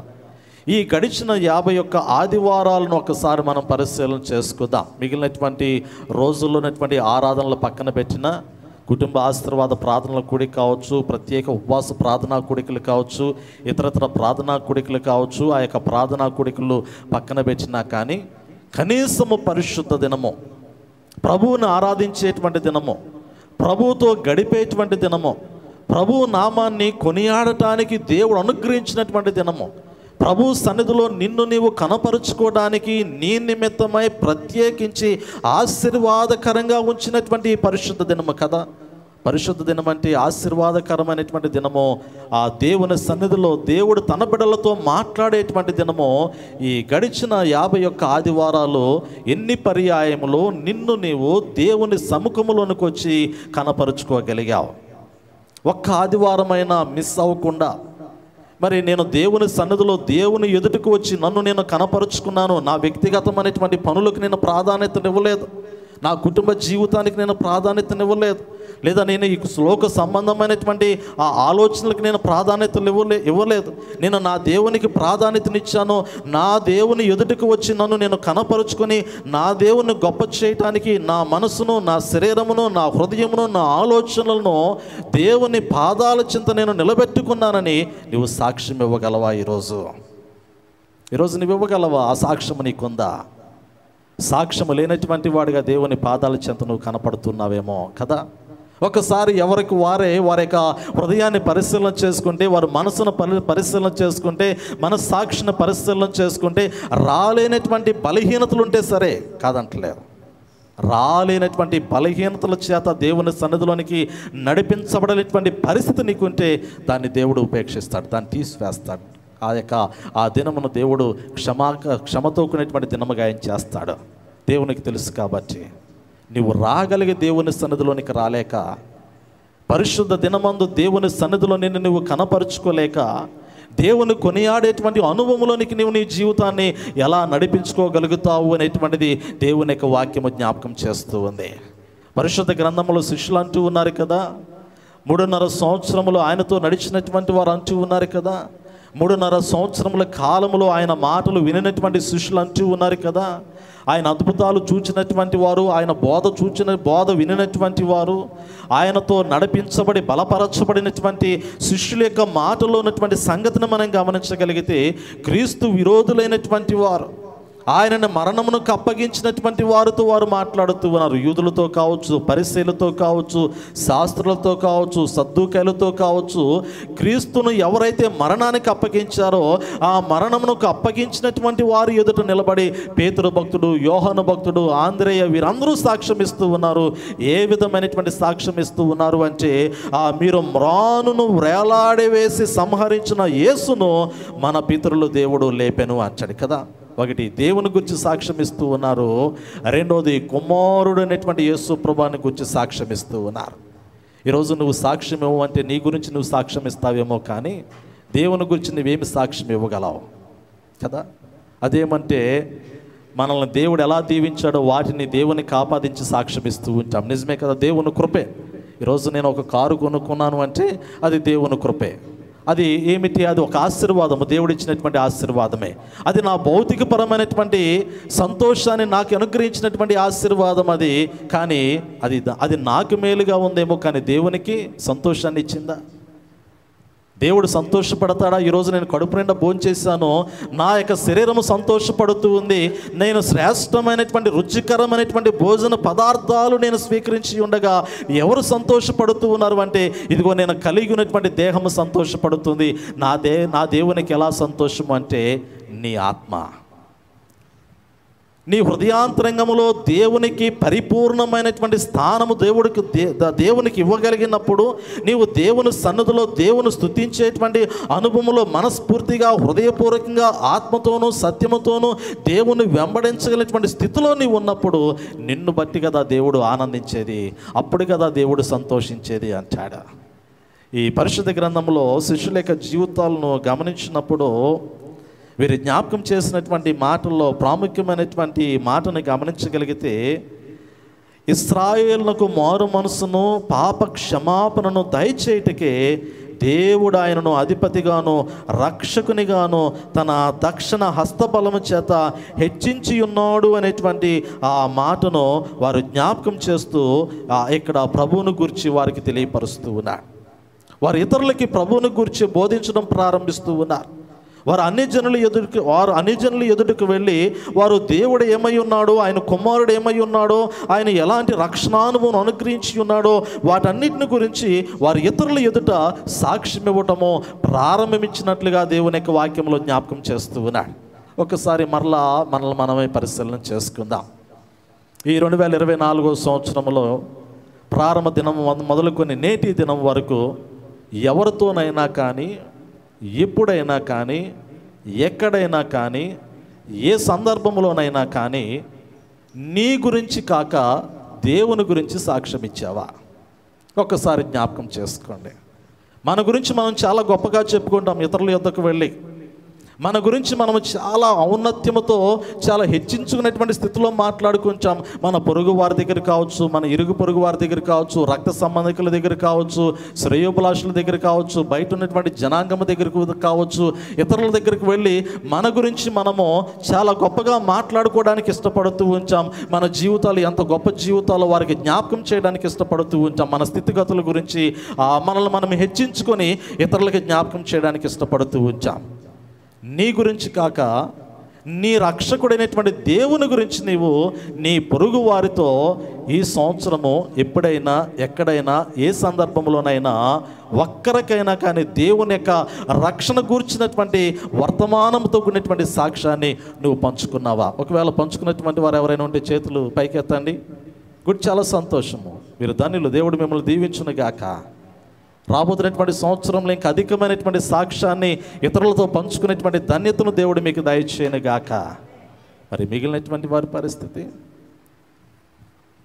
ఈ గడిచిన 51 ఆదివారాలను ఒకసారి మనం పరిశీలన చేసుకుందాం. మిగిలినటువంటి రోజుల్లో ఉన్నటువంటి ఆరాధనలు పక్కన పెట్టిన కుటుంబ ఆశీర్వాద ప్రార్థనల కూడిక కావచ్చు, ప్రత్యేక ఉపవాస ప్రార్థనా కూడికలు కావచ్చు, ఇతరత్ర ప్రార్థనా కూడికలు కావచ్చు, ఆ యొక్క ప్రార్థనా కూడికలు పక్కన పెట్టినా కానీ కనీసము పరిశుద్ధ దినము, ప్రభువుని ఆరాధించేటువంటి దినము, ప్రభువుతో గడిపేటువంటి దినము, ప్రభువు నామాన్ని కొనియాడటానికి దేవుడు అనుగ్రహించినటువంటి దినము, ప్రభు సన్నిధిలో నిన్ను నీవు కనపరుచుకోవడానికి నీ నిమిత్తమై ప్రత్యేకించి ఆశీర్వాదకరంగా ఉంచినటువంటి పరిశుద్ధ దినము కదా. పరిశుద్ధ దినం అంటే ఆశీర్వాదకరమైనటువంటి దినము. ఆ దేవుని సన్నిధిలో దేవుడు తన బిడ్డలతో మాట్లాడేటువంటి దినము. ఈ గడిచిన 51 ఆదివారాలు ఎన్ని పర్యాయములు నిన్ను నీవు దేవుని సముఖములోనికి వచ్చి కనపరుచుకోగలిగావు? ఒక్క ఆదివారమైనా మిస్ అవ్వకుండా మరి నేను దేవుని సన్నిధిలో దేవుని ఎదుటికి వచ్చి నన్ను నేను కనపరుచుకున్నాను. నా వ్యక్తిగతమైనటువంటి పనులకు నేను ప్రాధాన్యతనివ్వలేదు, నా కుటుంబ జీవితానికి నేను ప్రాధాన్యతనివ్వలేదు, లేదా నేను ఈ శ్లోక సంబంధమైనటువంటి ఆ ఆలోచనలకు నేను ప్రాధాన్యతలు ఇవ్వలేదు. నేను నా దేవునికి ప్రాధాన్యతనిచ్చాను. నా దేవుని ఎదుటికి వచ్చి నన్ను నేను కనపరుచుకొని నా దేవుని గొప్ప చేయటానికి నా మనసును, నా శరీరమును, నా హృదయమును, నా ఆలోచనలను దేవుని పాదాల చింత నేను నిలబెట్టుకున్నానని నువ్వు సాక్ష్యం ఇవ్వగలవా? ఈరోజు నువ్వు ఇవ్వగలవా? ఆ సాక్ష్యం నీకుందా? సాక్ష్యము లేనటువంటి వాడిగా దేవుని పాదాల చెంత నువ్వు కనపడుతున్నావేమో కదా. ఒకసారి ఎవరికి వారి యొక్క హృదయాన్ని పరిశీలన చేసుకుంటే, వారి మనసును పరిశీలన చేసుకుంటే, మనస్సాక్షిని పరిశీలన చేసుకుంటే రాలేనటువంటి బలహీనతలు ఉంటే సరే, కాదంటలేదు, రాలేనటువంటి బలహీనతల చేత దేవుని సన్నిధిలోనికి నడిపించబడలేటువంటి పరిస్థితి నీకుంటే దాన్ని దేవుడు ఉపేక్షిస్తాడు, దాన్ని తీసివేస్తాడు. ఆ దినమును దేవుడు క్షమతో కూడినటువంటి దినముగా ఆయన చేస్తాడు. దేవునికి తెలుసు. కాబట్టి నీవు రాగలిగే దేవుని సన్నిధిలోనికి రాలేక, పరిశుద్ధ దినమందు దేవుని సన్నిధిలో నిన్ను నువ్వు కనపరుచుకోలేక, దేవుని కొనియాడేటువంటి అనుభవంలోనికి నీవు నీ జీవితాన్ని ఎలా నడిపించుకోగలుగుతావు అనేటువంటిది దేవుని యొక్క వాక్యము జ్ఞాపకం చేస్తూ ఉంది. పరిశుద్ధ గ్రంథంలో శిష్యులు అంటూ ఉన్నారు కదా, 3.5 సంవత్సరములు ఆయనతో నడిచినటువంటి వారు అంటూ ఉన్నారు కదా, 3.5 సంవత్సరముల కాలంలో ఆయన మాటలు వినినటువంటి శిష్యులు అంటూ ఉన్నారు కదా, ఆయన అద్భుతాలు చూచినటువంటి వారు, ఆయన బోధ వినినటువంటి వారు, ఆయనతో నడిపించబడి బలపరచబడినటువంటి శిష్యుల యొక్క మాటలో ఉన్నటువంటి సంగతిని మనం గమనించగలిగితే, క్రీస్తు విరోధులైనటువంటి వారు, ఆయనను మరణమునకు అప్పగించినటువంటి వారితో వారు మాట్లాడుతూ ఉన్నారు. యూదులతో కావచ్చు, పరిసయ్యులతో కావచ్చు, శాస్త్రులతో కావచ్చు, సద్దూకైలతో కావచ్చు. క్రీస్తును ఎవరైతే మరణానికి అప్పగించారో ఆ మరణమునకు అప్పగించినటువంటి వారు ఎదుట నిలబడి పేతురు భక్తుడు, యోహాను భక్తుడు, ఆంద్రేయ వీరందరూ సాక్ష్యం ఇస్తూ ఉన్నారు. ఏ విధమైనటువంటి సాక్ష్యం ఇస్తూ ఉన్నారు అంటే, మీరు మ్రానును వేలాడవేసి సంహరించిన యేసును మన పితరులు దేవుడు లేపెను అంటాడు కదా. ఒకటి దేవుని గురించి సాక్ష్యం ఇస్తూ ఉన్నారు, రెండోది కుమారుడు అనేటువంటి యేసు ప్రభువుని గురించి సాక్ష్యం ఇస్తూ ఉన్నారు. ఈరోజు నువ్వు సాక్ష్యం ఇవ్వమంటే నీ గురించి నువ్వు సాక్ష్యం ఇస్తావేమో, కానీ దేవుని గురించి నువ్వేమి సాక్ష్యం ఇవ్వగలవు కదా. అదేమంటే మనల్ని దేవుడు ఎలా దీవించాడో వాటిని దేవునికి ఆపాదించి సాక్ష్యం ఇస్తూ ఉంటాం. నిజమే కదా, దేవుని కృపే. ఈరోజు నేను ఒక కారు కొనుక్కున్నాను అంటే అది దేవుని కృపే. అది ఏమిటి? అది ఒక ఆశీర్వాదము, దేవుడిచ్చినటువంటి ఆశీర్వాదమే. అది నా భౌతికపరమైనటువంటి సంతోషాన్ని నాకు అనుగ్రహించినటువంటి ఆశీర్వాదం అది. కానీ అది నాకు మేలుగా ఉందేమో, కానీ దేవునికి సంతోషాన్ని ఇచ్చిందా? దేవుడు సంతోషపడతాడా? ఈరోజు నేను కడుపు నిండా భోంచేశాను, నా యొక్క శరీరము సంతోషపడుతూ ఉంది, నేను శ్రేష్టమైనటువంటి రుచికరమైనటువంటి భోజన పదార్థాలు నేను స్వీకరించి ఉండగా ఎవరు సంతోషపడుతూ ఉన్నారు అంటే, ఇదిగో నేను కలిగి ఉన్నటువంటి దేహము సంతోషపడుతుంది. నా దేవునికి ఎలా సంతోషము అంటే, నీ ఆత్మ, నీ హృదయాంతరంగంలో దేవునికి పరిపూర్ణమైనటువంటి స్థానము దేవునికి ఇవ్వగలిగినప్పుడు, నీవు దేవుని సన్నిధిలో దేవుని స్తుతించేటువంటి అనుభవంలో మనస్ఫూర్తిగా, హృదయపూర్వకంగా, ఆత్మతోనూ సత్యముతోనూ దేవుని వెంబడించగలిగినటువంటి స్థితిలో నీవు ఉన్నప్పుడు నిన్ను బట్టి కదా దేవుడు ఆనందించేది, అప్పుడు కదా దేవుడు సంతోషించేది అంటాడు. ఈ పరిశుద్ధ గ్రంథంలో శిష్యుల యొక్క జీవితాలను గమనించినప్పుడు వీరు జ్ఞాపకం చేసినటువంటి మాటల్లో ప్రాముఖ్యమైనటువంటి మాటను గమనించగలిగితే, ఇశ్రాయేలునకు మారు మనసును పాప క్షమాపణను దయచేయటకే దేవుడు ఆయనను అధిపతిగాను రక్షకునిగాను తన దక్షిణ హస్తబలము చేత హెచ్చించి ఉన్నాడు అనేటువంటి ఆ మాటను వారు జ్ఞాపకం చేస్తూ ఇక్కడ ప్రభువును గురించి వారికి తెలియపరుస్తూ ఉన్నారు. వారు ఇతరులకి ప్రభువును గురించి బోధించడం ప్రారంభిస్తూ ఉన్నారు. వారు అన్ని జనుల ఎదుటికి వెళ్ళి వారు దేవుడు ఏమై ఉన్నాడో, ఆయన కుమారుడు ఏమై ఉన్నాడో, ఆయన ఎలాంటి రక్షణానుభవం అనుగ్రహించి ఉన్నాడో వాటన్నిటిని గురించి వారు ఇతరుల ఎదుట సాక్ష్యం ఇవ్వటము ప్రారంభించినట్లుగా దేవుని యొక్క వాక్యంలో జ్ఞాపకం చేస్తూ ఉన్నాడు. ఒకసారి మనల్ని మనమే పరిశీలన చేసుకుందాం. ఈ 2024 సంవత్సరంలో ప్రారంభ దినం మొదలుకొని నేటి దినం వరకు ఎవరితోనైనా కానీ, ఎప్పుడైనా కానీ, ఎక్కడైనా కానీ, ఏ సందర్భంలోనైనా కానీ నీ గురించి కాక దేవుని గురించి సాక్ష్యం ఇచ్చావా? ఒక్కసారి జ్ఞాపకం చేసుకోండి. మన గురించి మనం చాలా గొప్పగా చెప్పుకుంటాం. ఇతరుల యొద్దకు వెళ్ళి మన గురించి మనము చాలా ఔన్నత్యముతో చాలా హెచ్చించుకునేటువంటి స్థితిలో మాట్లాడుకుంటాం. మన పొరుగు వారి దగ్గర కావచ్చు, మన ఇరుగు పొరుగు వారి దగ్గర కావచ్చు, రక్త సంబంధికుల దగ్గర కావచ్చు, శ్రేయోభిలాషుల దగ్గర కావచ్చు, బయట ఉన్నటువంటి జనాంగం దగ్గరకు కావచ్చు, ఇతరుల దగ్గరికి వెళ్ళి మన గురించి మనము చాలా గొప్పగా మాట్లాడుకోవడానికి ఇష్టపడుతూ ఉంటాం. మన జీవితాలు ఎంత గొప్ప జీవితాలు వారికి జ్ఞాపకం చేయడానికి ఇష్టపడుతూ ఉంటాం. మన స్థితిగతుల గురించి మనల్ని మనం హెచ్చించుకొని ఇతరులకి జ్ఞాపకం చేయడానికి ఇష్టపడుతూ ఉంటాం. నీ గురించి కాక నీ రక్షకుడైనటువంటి దేవుని గురించి నీవు నీ పొరుగు వారితో ఈ సంవత్సరము ఎప్పుడైనా, ఎక్కడైనా, ఏ సందర్భంలోనైనా ఒక్కరికైనా కానీ దేవుని యొక్క రక్షణ గూర్చినటువంటి వర్తమానంతో కూడినటువంటి సాక్ష్యాన్ని నువ్వు పంచుకున్నావా? ఒకవేళ పంచుకున్నటువంటి వారు ఎవరైనా ఉంటే చేతులు పైకెత్తండి. గుడ్, చాలా సంతోషము. మీరు ధన్యులు. దేవుడు మిమ్మల్ని దీవించును గాక. రాబోతున్నటువంటి సంవత్సరంలో ఇంకా అధికమైనటువంటి సాక్ష్యాన్ని ఇతరులతో పంచుకునేటువంటి ధన్యతను దేవుడు మీకు దయచేయను గాక. మరి మిగిలినటువంటి వారి పరిస్థితి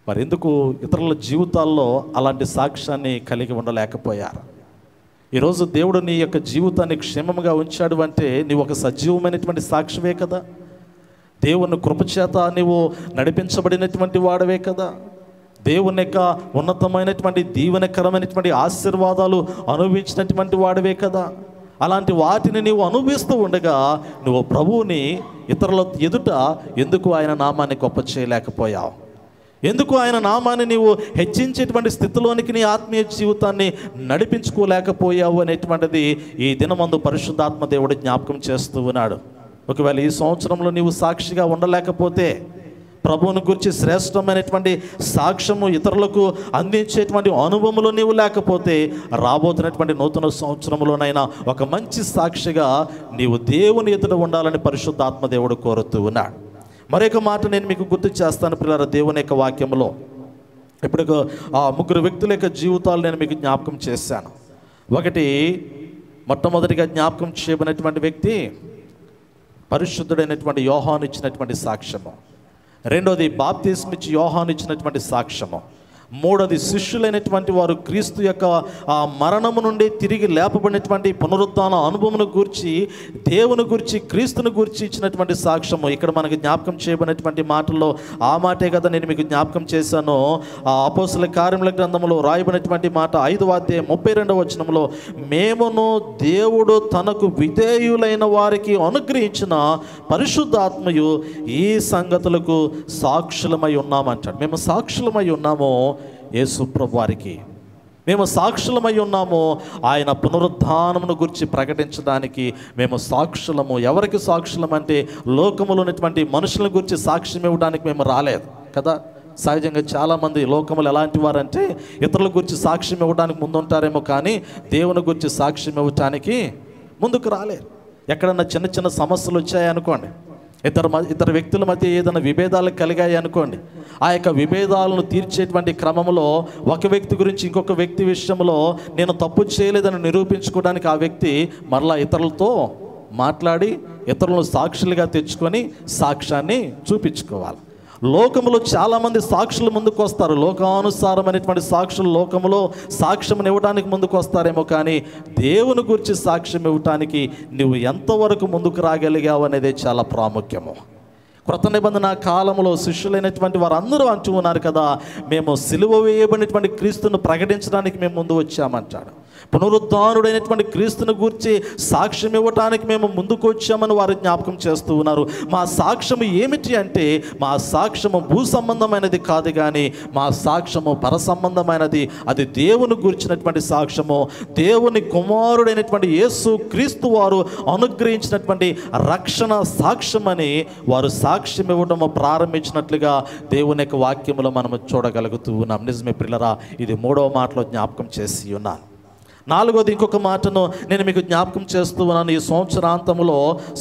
మరి ఎందుకు ఇతరుల జీవితాల్లో అలాంటి సాక్ష్యాన్ని కలిగి ఉండలేకపోయారు? ఈరోజు దేవుడు నీ యొక్క జీవితాన్ని క్షేమంగా ఉంచాడు అంటే నీవు ఒక సజీవమైనటువంటి సాక్షివే కదా. దేవుని కృపచేత నీవు నడిపించబడినటువంటి వాడవే కదా. దేవుని యొక్క ఉన్నతమైనటువంటి దీవెనకరమైనటువంటి ఆశీర్వాదాలు అనుభవించినటువంటి వాడివే కదా. అలాంటి వాటిని నీవు అనుభవిస్తూ ఉండగా నువ్వు ప్రభువుని ఇతరుల ఎదుట ఎందుకు ఆయన నామాన్ని గొప్ప చేయలేకపోయావు? ఎందుకు ఆయన నామాన్ని నీవు హెచ్చించేటువంటి స్థితిలోనికి నీ ఆత్మీయ జీవితాన్ని నడిపించుకోలేకపోయావు అనేటువంటిది ఈ దినమందు పరిశుద్ధాత్మ దేవుడు జ్ఞాపకం చేస్తూ ఉన్నాడు. ఒకవేళ ఈ సంవత్సరంలో నీవు సాక్షిగా ఉండలేకపోతే, ప్రభువుని గురించి శ్రేష్టమైనటువంటి సాక్ష్యము ఇతరులకు అందించేటువంటి అనుభవములు నీవు లేకపోతే, రాబోతున్నటువంటి నూతన సంవత్సరంలోనైనా ఒక మంచి సాక్షిగా నీవు దేవుని ఎదుట ఉండాలని పరిశుద్ధాత్మ దేవుడు కోరుతూ ఉన్నాడు. మరొక మాట నేను మీకు గుర్తు చేస్తాను ప్రియులారా. దేవుని యొక్క వాక్యంలో ఇప్పుడు ఆ 3 వ్యక్తుల యొక్క జీవితాలు నేను మీకు జ్ఞాపకం చేశాను. ఒకటి, మొట్టమొదటిగా జ్ఞాపకం చేయబడినటువంటి వ్యక్తి పరిశుద్ధుడైనటువంటి యోహాను ఇచ్చినటువంటి సాక్ష్యము. రెండోది, బాప్తిస్మిచ్చి యోహాను ఇచ్చినటువంటి సాక్ష్యము. మూడోది, శిష్యులైనటువంటి వారు క్రీస్తు యొక్క ఆ మరణము నుండి తిరిగి లేపబడినటువంటి పునరుద్ధాన అనుభవమును గూర్చి, దేవుని గురించి, క్రీస్తుని గురించి ఇచ్చినటువంటి సాక్ష్యము. ఇక్కడ మనకి జ్ఞాపకం చేయబడినటువంటి మాటల్లో ఆ మాటే కదా నేను మీకు జ్ఞాపకం చేశాను. ఆ అపోస్తల కార్యముల గ్రంథంలో రాయబడినటువంటి మాట 5వ అధ్యాయం 32వ వచనంలో, మేమును దేవుడు తనకు విధేయులైన వారికి అనుగ్రహించిన పరిశుద్ధాత్మయు ఈ సంగతులకు సాక్షులమై ఉన్నామంటాడు. మేము సాక్షులమై ఉన్నాము యేసు ప్రభు వారికి. మేము సాక్షులమై ఉన్నాము ఆయన పునరుద్ధానమును గురించి ప్రకటించడానికి మేము సాక్షులము. ఎవరికి సాక్షులం అంటే లోకములో ఉన్నటువంటి మనుషుల గురించి సాక్ష్యం ఇవ్వడానికి మేము రాలేదు కదా. సహజంగా చాలామంది లోకములు ఎలాంటి వారంటే ఇతరుల గురించి సాక్ష్యం ఇవ్వడానికి ముందుంటారేమో కానీ దేవుని గురించి సాక్ష్యం ఇవ్వటానికి ముందుకు రాలేరు. ఎక్కడన్నా చిన్న చిన్న సమస్యలు వచ్చాయనుకోండి, ఇతర వ్యక్తుల మధ్య ఏదైనా విభేదాలు కలిగాయి అనుకోండి, ఆ యొక్క విభేదాలను తీర్చేటువంటి క్రమంలో ఒక వ్యక్తి గురించి ఇంకొక వ్యక్తి విషయంలో నేను తప్పు చేయలేదని నిరూపించుకోవడానికి ఆ వ్యక్తి మరలా ఇతరులతో మాట్లాడి ఇతరులను సాక్షులుగా తెచ్చుకొని సాక్ష్యాన్ని చూపించుకోవాలి. లోకములో చాలామంది సాక్షులు ముందుకు వస్తారు. లోకానుసారమైనటువంటి సాక్షులు లోకములో సాక్ష్యం ఇవ్వడానికి ముందుకు వస్తారేమో కానీ దేవుని గురించి సాక్ష్యం ఇవ్వటానికి నువ్వు ఎంతవరకు ముందుకు రాగలిగావు అనేది చాలా ప్రాముఖ్యము. క్రొత్త నిబంధన కాలంలో శిష్యులైనటువంటి వారందరూ అంటూ ఉన్నారు కదా, మేము సిలువ వేయబడినటువంటి క్రీస్తును ప్రకటించడానికి మేము ముందు వచ్చామంటాడు. పునరుద్ధానుడైనటువంటి క్రీస్తుని గూర్చి సాక్ష్యం ఇవ్వటానికి మేము ముందుకు వచ్చామని వారు జ్ఞాపకం చేస్తూ ఉన్నారు. మా సాక్ష్యము ఏమిటి అంటే, మా సాక్ష్యము భూ సంబంధమైనది కాదు, కానీ మా సాక్ష్యము పర సంబంధమైనది. అది దేవుని గురించినటువంటి సాక్ష్యము, దేవుని కుమారుడైనటువంటి యేసు క్రీస్తు వారు అనుగ్రహించినటువంటి రక్షణ సాక్ష్యమని వారు సాక్ష్యం ఇవ్వడము ప్రారంభించినట్లుగా దేవుని యొక్క వాక్యములో మనము చూడగలుగుతూ ఉన్నాం. నిజమే ప్రియులారా, ఇది 3వ మాటలో జ్ఞాపకం చేసి ఉన్నాను. 4వది ఇంకొక మాటను నేను మీకు జ్ఞాపకం చేస్తూ ఉన్నాను. ఈ సంవత్సరాంతంలో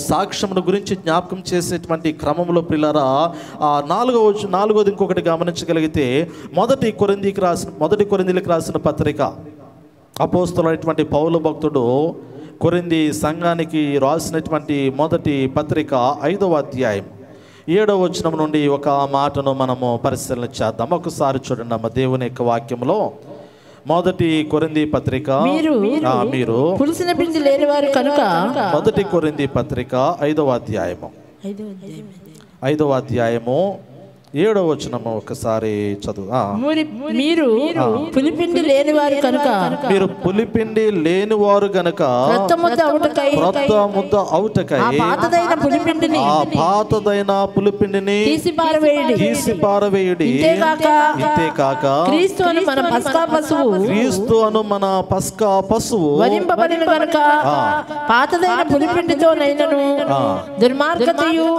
సాక్ష్యమును గురించి జ్ఞాపకం చేసేటువంటి క్రమంలో ప్రియులారా, 4వది ఇంకొకటి గమనించగలిగితే, మొదటి కొరింథీలకు రాసిన పత్రిక, అపోస్తలుడైనటువంటి పౌలు భక్తుడు కొరింథీ సంఘానికి రాసినటువంటి మొదటి పత్రిక 5వ అధ్యాయం 7వ వచనం నుండి ఒక మాటను మనము పరిశీలన చేద్దాం. ఒకసారి చూడండి అమ్మ దేవుని యొక్క వాక్యంలో. మొదటి కొరింథీ పత్రిక, మీరు పులిసిన పిండి లేని వారు కనుక, మొదటి కొరింథీ పత్రిక 5వ అధ్యాయము 7వ వచనము ఒకసారి చదువు. మీరు పులిపిండి లేని వారు కనుక, మీరు పులిపిండి లేని వారు గనుక క్రొత్త ముద్ద అవుటకై ఆ పాతదైన పులిపిండిని తీసి పారవేయుడి. ఇంతేకాక క్రీస్తు అను మన పస్కా పశువు వధింపబడిన గనుక, పాతదైన పులిపిండితో నైనను దుర్మార్గతయు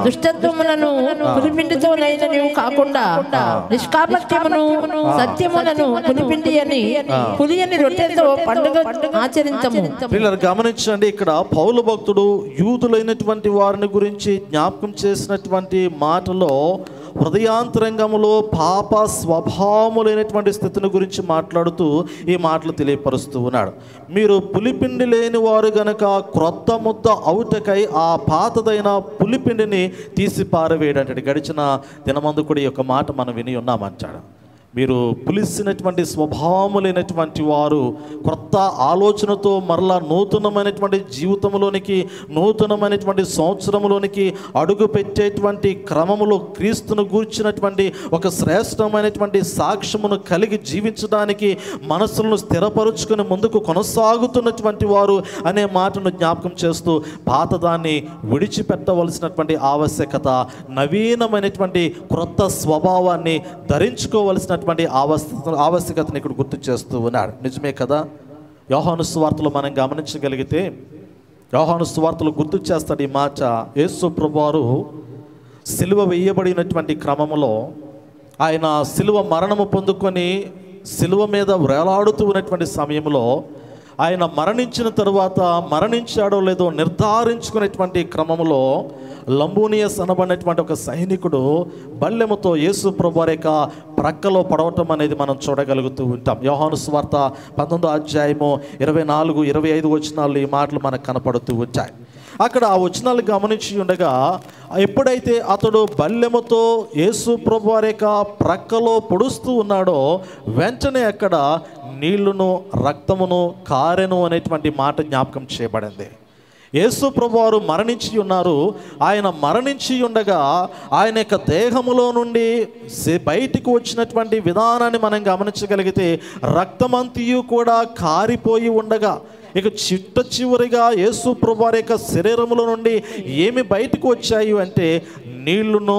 దుష్టత్వములను పులిపిండితో నైనను కాకుండా నిష్కాపట్యమును సత్యములను పులిపిండి అని పులియని రొట్టెలతో పండుగ ఆచరించము. పిల్లలు గమనించండి, ఇక్కడ పౌలు భక్తుడు యూదులైనటువంటి వారిని గురించి జ్ఞాపకం చేసినటువంటి మాటలో హృదయాంతరంగములో పాప స్వభావములైనటువంటి స్థితిని గురించి మాట్లాడుతూ ఈ మాటలు తెలియపరుస్తూ ఉన్నాడు. మీరు పులిపిండి లేని వారు గనక క్రొత్త ముద్ద అవుటకై ఆ పాతదైన పులిపిండిని తీసి పారవేయడంటే, గడిచిన దినమందు కూడా ఈ యొక్క మాట మనం విని ఉన్నామంటాడు. మీరు పులిసినటువంటి స్వభావములైనటువంటి వారు క్రొత్త ఆలోచనతో మరలా నూతనమైనటువంటి జీవితంలోనికి, నూతనమైనటువంటి సంవత్సరంలోనికి అడుగు పెట్టేటువంటి క్రమములో క్రీస్తును గూర్చినటువంటి ఒక శ్రేష్టమైనటువంటి సాక్ష్యమును కలిగి జీవించడానికి మనసులను స్థిరపరుచుకుని ముందుకు కొనసాగుతున్నటువంటి వారు అనే మాటను జ్ఞాపకం చేస్తూ, పాతదాన్ని విడిచిపెట్టవలసినటువంటి ఆవశ్యకత, నవీనమైనటువంటి క్రొత్త స్వభావాన్ని ధరించుకోవలసిన ఆవశ్యకతను ఇక్కడ గుర్తు చేస్తూ ఉన్నాడు. నిజమే కదా? యోహాను సువార్తలో మనం గమనించగలిగితే, యోహాను సువార్తలో గుర్తు చేస్తాడు ఈ మాట. యేసు ప్రభువారు సిలువ వేయబడినటువంటి క్రమంలో ఆయన సిలువ మరణము పొందుకొని సిలువ మీద వేలాడుతూ ఉన్నటువంటి సమయంలో, ఆయన మరణించిన తరువాత మరణించాడో లేదో నిర్ధారించుకునేటువంటి క్రమంలో లంబూనియస్ అనబడినటువంటి ఒక సైనికుడు బల్లెముతో యేసు ప్రభువారి యొక్క ప్రక్కలో పడవటం అనేది మనం చూడగలుగుతూ ఉంటాం. యోహాను సువార్త 19వ అధ్యాయము 24-25 వచనాలు ఈ మాటలు మనకు కనపడుతూ వచ్చాయి. అక్కడ ఆ వచనాలు గమనించి ఉండగా, ఎప్పుడైతే అతడు బల్లెముతో యేసు ప్రభువారి యొక్క ప్రక్కలో పొడుస్తూ ఉన్నాడో, వెంటనే అక్కడ నీళ్లును రక్తమును కారెను అనేటువంటి మాట జ్ఞాపకం చేయబడింది. యేసు ప్రభువారు మరణించి ఉన్నారు. ఆయన మరణించి ఉండగా ఆయన యొక్క దేహములో నుండి బయటికి వచ్చినటువంటి విధానాన్ని మనం గమనించగలిగితే, రక్తమంతియు కూడా కారిపోయి ఉండగా, ఇక చివరిగా యేసు ప్రభువారి యొక్క శరీరములో నుండి ఏమి బయటకు వచ్చాయి అంటే నీళ్లును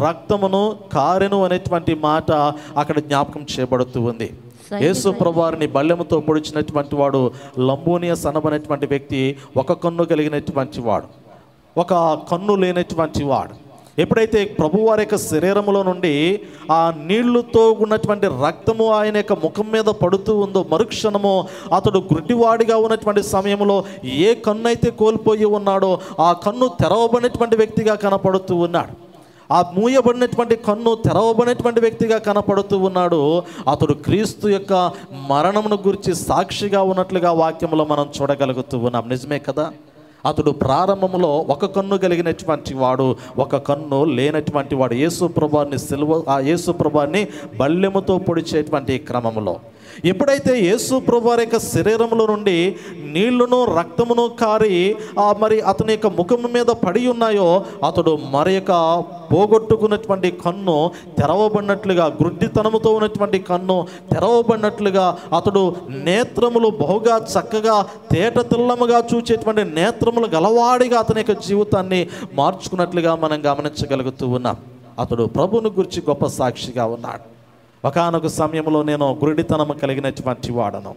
రక్తమును కారెను అనేటువంటి మాట అక్కడ జ్ఞాపకం చేయబడుతూ ఉంది. యేసు ప్రభువారిని బల్లెముతో పొడిచినటువంటి వాడు లంబూనియస్ అనబడినటువంటి వ్యక్తి ఒక కన్ను కలిగినటువంటి వాడు, ఒక కన్ను లేనటువంటి వాడు. ఎప్పుడైతే ప్రభువారి యొక్క శరీరములో నుండి ఆ నీళ్లతో ఉన్నటువంటి రక్తము ఆయన యొక్క ముఖం మీద పడుతూ ఉందో, మరుక్షణము అతడు గుడ్డివాడిగా ఉన్నటువంటి సమయంలో ఏ కన్ను అయితే కోల్పోయి ఉన్నాడో ఆ కన్ను తెరవబడినటువంటి వ్యక్తిగా కనపడుతూ ఉన్నాడు. ఆ మూయబడినటువంటి కన్ను తెరవబడినటువంటి వ్యక్తిగా కనపడుతూ ఉన్నాడు. అతడు క్రీస్తు యొక్క మరణమును గురించి సాక్షిగా ఉన్నట్లుగా వాక్యంలో మనం చూడగలుగుతూ ఉన్నాం. నిజమే కదా? అతడు ప్రారంభంలో ఒక కన్ను కలిగినటువంటి వాడు, ఒక కన్ను లేనటువంటి వాడు. యేసు ప్రభువారిని బల్లెముతో పొడిచేటువంటి క్రమంలో ఎప్పుడైతే యేసు ప్రభువారి యొక్క శరీరంలో నుండి నీళ్లును రక్తమును కారి మరి అతని యొక్క ముఖం మీద పడి ఉన్నాయో, అతడు మరి యొక్క పోగొట్టుకున్నటువంటి కన్ను తెరవబడినట్లుగా, గుడ్డితనముతో ఉన్నటువంటి కన్ను తెరవబడినట్లుగా, అతడు నేత్రములు బహుగా చక్కగా తేట తెల్లముగా చూచేటువంటి నేత్రములు గలవాడిగా అతని యొక్క జీవితాన్ని మార్చుకున్నట్లుగా మనం గమనించగలుగుతూ ఉన్నాం. అతడు ప్రభువుని గురించి గొప్ప సాక్షిగా ఉన్నాడు. ఒకానొక సమయంలో నేను గురుడితనము కలిగినటువంటి వాడను,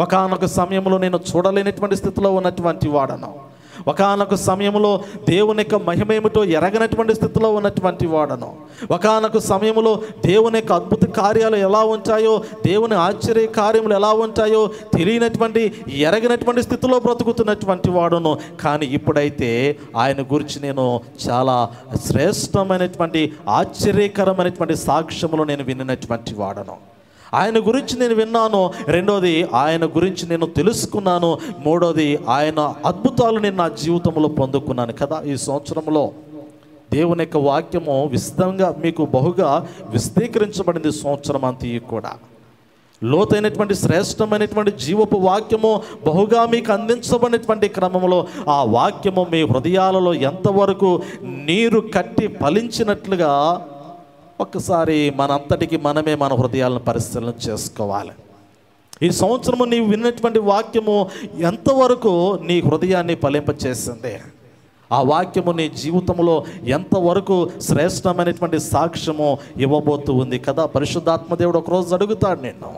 ఒకానొక సమయంలో నేను చూడలేనటువంటి స్థితిలో ఉన్నటువంటి వాడను, ఒకానొక సమయంలో దేవుని యొక్క మహిమేమిటో ఎరగనటువంటి స్థితిలో ఉన్నటువంటి వాడను, ఒకానొక సమయంలో దేవుని యొక్క అద్భుత కార్యాలు ఎలా ఉంటాయో, దేవుని ఆశ్చర్య కార్యములు ఎలా ఉంటాయో తెలియనటువంటి ఎరగనటువంటి స్థితిలో బ్రతుకుతున్నటువంటి వాడును. కానీ ఇప్పుడైతే ఆయన గురించి నేను చాలా శ్రేష్టమైనటువంటి ఆశ్చర్యకరమైనటువంటి సాక్ష్యములు నేను విన్నటువంటి వాడను. ఆయన గురించి నేను విన్నాను, రెండోది ఆయన గురించి నేను తెలుసుకున్నాను, మూడోది ఆయన అద్భుతాలు నేను నా జీవితంలో పొందుకున్నాను కదా. ఈ సంవత్సరంలో దేవుని యొక్క వాక్యము విస్తృతంగా మీకు బహుగా విస్తీకరించబడింది. సంవత్సరం అంతా కూడా లోతైనటువంటి శ్రేష్టమైనటువంటి జీవపు వాక్యము బహుగా మీకు అందించబడినటువంటి క్రమంలో ఆ వాక్యము మీ హృదయాలలో ఎంతవరకు నీరు కట్టి ఫలించినట్లుగా ఒక్కసారి మనంతటికి మనమే మన హృదయాలను పరిశీలన చేసుకోవాలి. ఈ సంవత్సరము నీవు విన్నటువంటి వాక్యము ఎంతవరకు నీ హృదయాన్ని ఫలింపచేసింది, ఆ వాక్యము నీ జీవితంలో ఎంతవరకు శ్రేష్టమైనటువంటి సాక్ష్యము ఇవ్వబోతూ ఉంది కదా. పరిశుద్ధాత్మదేవుడు ఒకరోజు అడుగుతాడు నిన్ను,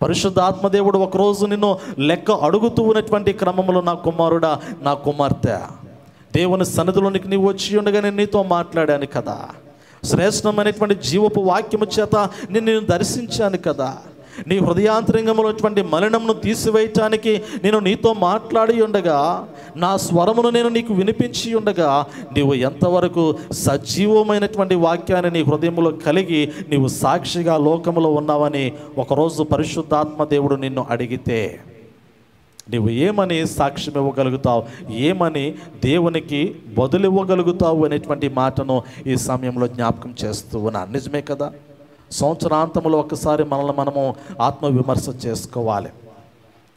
పరిశుద్ధాత్మదేవుడు ఒకరోజు నిన్ను లెక్క అడుగుతూ ఉన్నటువంటి క్రమంలో, నా కుమారుడా, నా కుమార్తె, దేవుని సన్నిధిలోనికి నీవు వచ్చి ఉండగా నేను నీతో మాట్లాడాను కదా, శ్రేష్టమైనటువంటి జీవపు వాక్యము చేత నేను దర్శించాను కదా, నీ హృదయాంతరంగంలో ఉన్నటువంటి మలినమును తీసివేయటానికి నేను నీతో మాట్లాడి ఉండగా, నా స్వరమును నేను నీకు వినిపించి ఉండగా, నీవు ఎంతవరకు సజీవమైనటువంటి వాక్యాన్ని నీ హృదయంలో కలిగి నీవు సాక్షిగా లోకములో ఉన్నావని ఒకరోజు పరిశుద్ధాత్మ దేవుడు నిన్ను అడిగితే నీవు ఏమని సాక్ష్యం ఇవ్వగలుగుతావు, ఏమని దేవునికి బదులివ్వగలుగుతావు అనేటువంటి మాటను ఈ సమయంలో జ్ఞాపకం చేస్తూ ఉన్నాను. నిజమే కదా. సంవత్సరాంతంలో ఒక్కసారి మనల్ని మనము ఆత్మవిమర్శ చేసుకోవాలి.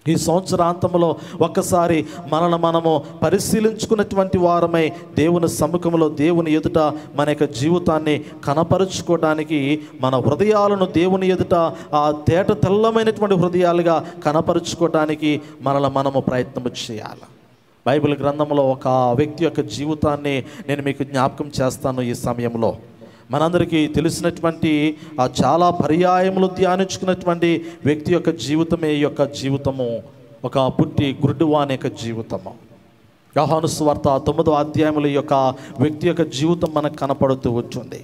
ఈ సంవత్సరాంతంలో ఒక్కసారి మనల్ని మనము పరిశీలించుకున్నటువంటి వారమై దేవుని సముఖంలో, దేవుని ఎదుట మన యొక్క జీవితాన్ని కనపరుచుకోవడానికి, మన హృదయాలను దేవుని ఎదుట ఆ తేట తెల్లమైనటువంటి హృదయాలుగా కనపరుచుకోవడానికి మనల్ని మనము ప్రయత్నం చేయాలి. బైబిల్ గ్రంథంలో ఒక వ్యక్తి యొక్క జీవితాన్ని నేను మీకు జ్ఞాపకం చేస్తాను. ఈ సమయంలో మనందరికీ తెలిసినటువంటి ఆ చాలా పర్యాయములు ధ్యానించుకున్నటువంటి వ్యక్తి యొక్క జీవితమే ఈ యొక్క జీవితము, ఒక పుట్టి గుడ్డివాని యొక్క జీవితము. యోహాను సువార్త 9వ అధ్యాయముల యొక్క వ్యక్తి యొక్క జీవితం మనకు కనపడుతూ ఉంటుంది.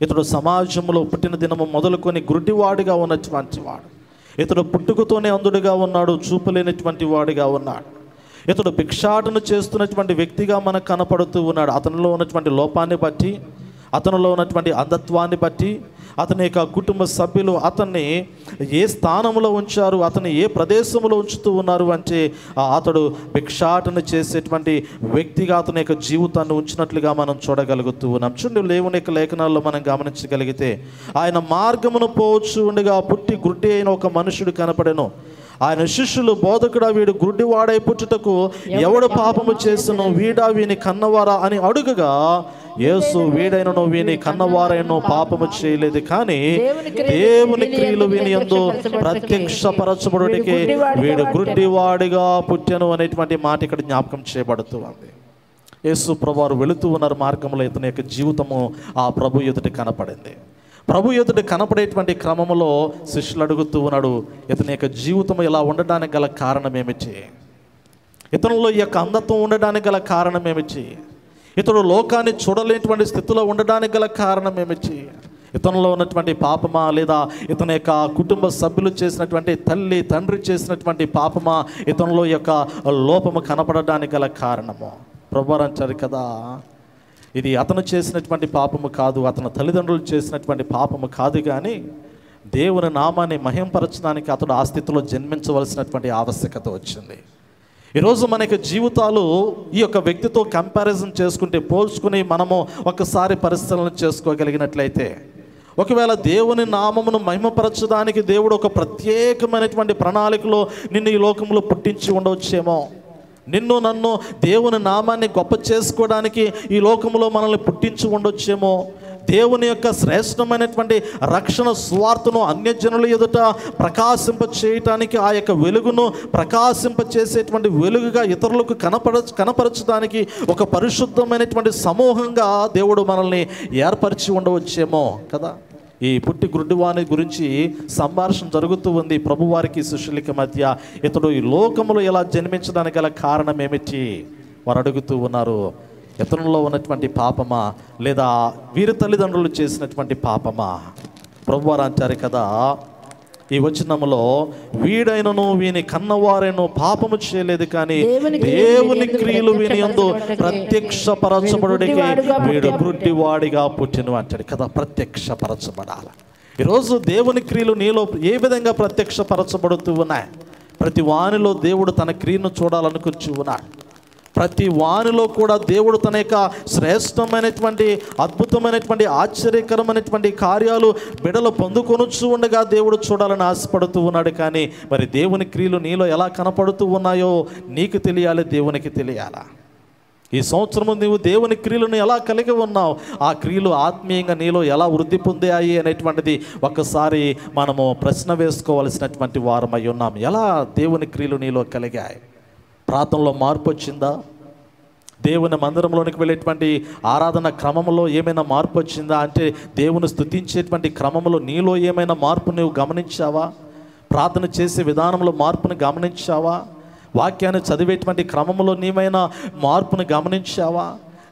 ఇతడు సమాజంలో పుట్టిన దినము మొదలుకొని గుడ్డివాడిగా ఉన్నటువంటి వాడు. ఇతడు పుట్టుకతోనే అంధుడిగా ఉన్నాడు, చూపలేనటువంటి వాడిగా ఉన్నాడు. ఇతడు భిక్షాటన చేస్తున్నటువంటి వ్యక్తిగా మనకు కనపడుతూ ఉన్నాడు. అతనిలో ఉన్నటువంటి లోపాన్ని బట్టి, అతనిలో ఉన్నటువంటి అంధత్వాన్ని బట్టి, అతని యొక్క కుటుంబ సభ్యులు అతన్ని ఏ స్థానంలో ఉంచారు, అతన్ని ఏ ప్రదేశంలో ఉంచుతూ ఉన్నారు అంటే అతడు భిక్షాటన చేసేటువంటి వ్యక్తిగా అతని యొక్క జీవితాన్ని ఉంచినట్లుగా మనం చూడగలుగుతూ ఉన్నాం. చూడండి, దేవుని యొక్క లేఖనాల్లో మనం గమనించగలిగితే, ఆయన మార్గమును పోవచ్చు ఉండగా పుట్టి గుడ్డి అయిన ఒక మనుషుడు కనపడెను. ఆయన శిష్యులు, బోధకుడా, వీడు గుడ్డివాడై పుట్టుటకు ఎవడు పాపము చేసను, వీడా వీని కన్నవారా అని అడుగగా, యేసు వీడైనను వీని కన్నవారైనను పాపము చేయలేదు, కానీ దేవుని క్రియలు వీని యందు ప్రత్యక్షపరచబడుటకే వీడు గుడ్డివాడిగా పుట్టెను అనేటువంటి మాట ఇక్కడ జ్ఞాపకం చేయబడుతూ ఉంది. యేసు ప్రభువారు వెళుతూ ఉన్నారు మార్గంలో, ఇతని యొక్క జీవితము ఆ ప్రభు ఎదుట కనపడింది. ప్రభు ఎదుట కనపడేటువంటి క్రమంలో శిష్యులు అడుగుతూ ఉన్నాడు, ఇతని యొక్క జీవితం ఇలా ఉండడానికి గల కారణం ఏమిటి, ఇతనిలో ఈ యొక్క అంధత్వం ఉండడానికి గల కారణం ఏమిటి, ఇతడు లోకాన్ని చూడలేనటువంటి స్థితిలో ఉండడానికి గల కారణం ఏమిటి, ఇతనిలో ఉన్నటువంటి పాపమా, లేదా ఇతని యొక్క కుటుంబ సభ్యులు చేసినటువంటి, తల్లి తండ్రి చేసినటువంటి పాపమా, ఇతనిలో యొక్క లోపము కనపడడానికి గల కారణము. ప్రభువారు అంటారు కదా, ఇది అతను చేసినటువంటి పాపము కాదు, అతని తల్లిదండ్రులు చేసినటువంటి పాపము కాదు, కానీ దేవుని నామాన్ని మహింపరచడానికి అతడు ఆ స్థితిలో జన్మించవలసినటువంటి ఆవశ్యకత వచ్చింది. ఈరోజు మన యొక్క జీవితాలు ఈ యొక్క వ్యక్తితో కంపారిజన్ చేసుకుంటే, పోల్చుకుని మనము ఒకసారి పరిశీలన చేసుకోగలిగినట్లయితే, ఒకవేళ దేవుని నామమును మహిమపరచడానికి దేవుడు ఒక ప్రత్యేకమైనటువంటి ప్రణాళికలో నిన్ను ఈ లోకంలో పుట్టించి ఉండవచ్చేమో. నిన్ను నన్ను దేవుని నామాన్ని గొప్ప చేసుకోవడానికి ఈ లోకంలో మనల్ని పుట్టించి ఉండొచ్చేమో. దేవుని యొక్క శ్రేష్టమైనటువంటి రక్షణ స్వార్థను అన్యజనుల ఎదుట ప్రకాశింప చేయటానికి, ఆ యొక్క వెలుగును ప్రకాశింప చేసేటువంటి వెలుగుగా ఇతరులకు కనపరచడానికి ఒక పరిశుద్ధమైనటువంటి సమూహంగా దేవుడు మనల్ని ఏర్పరిచి ఉండవచ్చేమో కదా. ఈ పుట్టి గుడ్డివాని గురించి సంభాషణ జరుగుతూ ఉంది ప్రభువారికి శిష్యులకి మధ్య. ఇతడు ఈ లోకములో ఎలా జన్మించడానికి గల కారణం ఏమిటి వారు అడుగుతూ ఉన్నారు. ఇతరులలో ఉన్నటువంటి పాపమా, లేదా వీరి తల్లిదండ్రులు చేసినటువంటి పాపమా? ప్రభువారు అంటారు కదా ఈ వచనములో, వీడైనను వీని కన్నవారైనను పాపము చేయలేదు, కానీ దేవుని క్రియలు వీని యందు ప్రత్యక్షపరచబడుటకి వీడు గుడ్డివాడిగా పుట్టిన అంటాడు కదా. ప్రత్యక్షపరచబడాలి. ఈరోజు దేవుని క్రియలు నీలో ఏ విధంగా ప్రత్యక్షపరచబడుతూ ఉన్నాయి? ప్రతి వానిలో దేవుడు తన క్రియను చూడాలనుకుంటూ ఉన్నాడు. ప్రతి వానిలో కూడా దేవుడు తన యొక్క శ్రేష్టమైనటువంటి, అద్భుతమైనటువంటి, ఆశ్చర్యకరమైనటువంటి కార్యాలు బిడలు పొందుకొనొచ్చు ఉండగా దేవుడు చూడాలని ఆశపడుతూ ఉన్నాడు. కానీ మరి దేవుని క్రియలు నీలో ఎలా కనపడుతూ ఉన్నాయో నీకు తెలియాలి, దేవునికి తెలియాలా. ఈ సంవత్సరము నీవు దేవుని క్రియలను ఎలా కలిగి ఉన్నావు, ఆ క్రియలు ఆత్మీయంగా నీలో ఎలా వృద్ధి పొందాయి అనేటువంటిది ఒక్కసారి మనము ప్రశ్న వేసుకోవాల్సినటువంటి వారమై ఉన్నాం. ఎలా దేవుని క్రియలు నీలో కలిగాయి? ప్రార్థనలో మార్పు వచ్చిందా? దేవుని మందిరంలోనికి వెళ్ళేటువంటి ఆరాధన క్రమంలో ఏమైనా మార్పు వచ్చిందా? అంటే దేవుని స్తుతించేటువంటి క్రమంలో నీలో ఏమైనా మార్పు నువ్వు గమనించావా? ప్రార్థన చేసే విధానంలో మార్పును గమనించావా? వాక్యాన్ని చదివేటువంటి క్రమంలో నీమైనా మార్పును గమనించావా?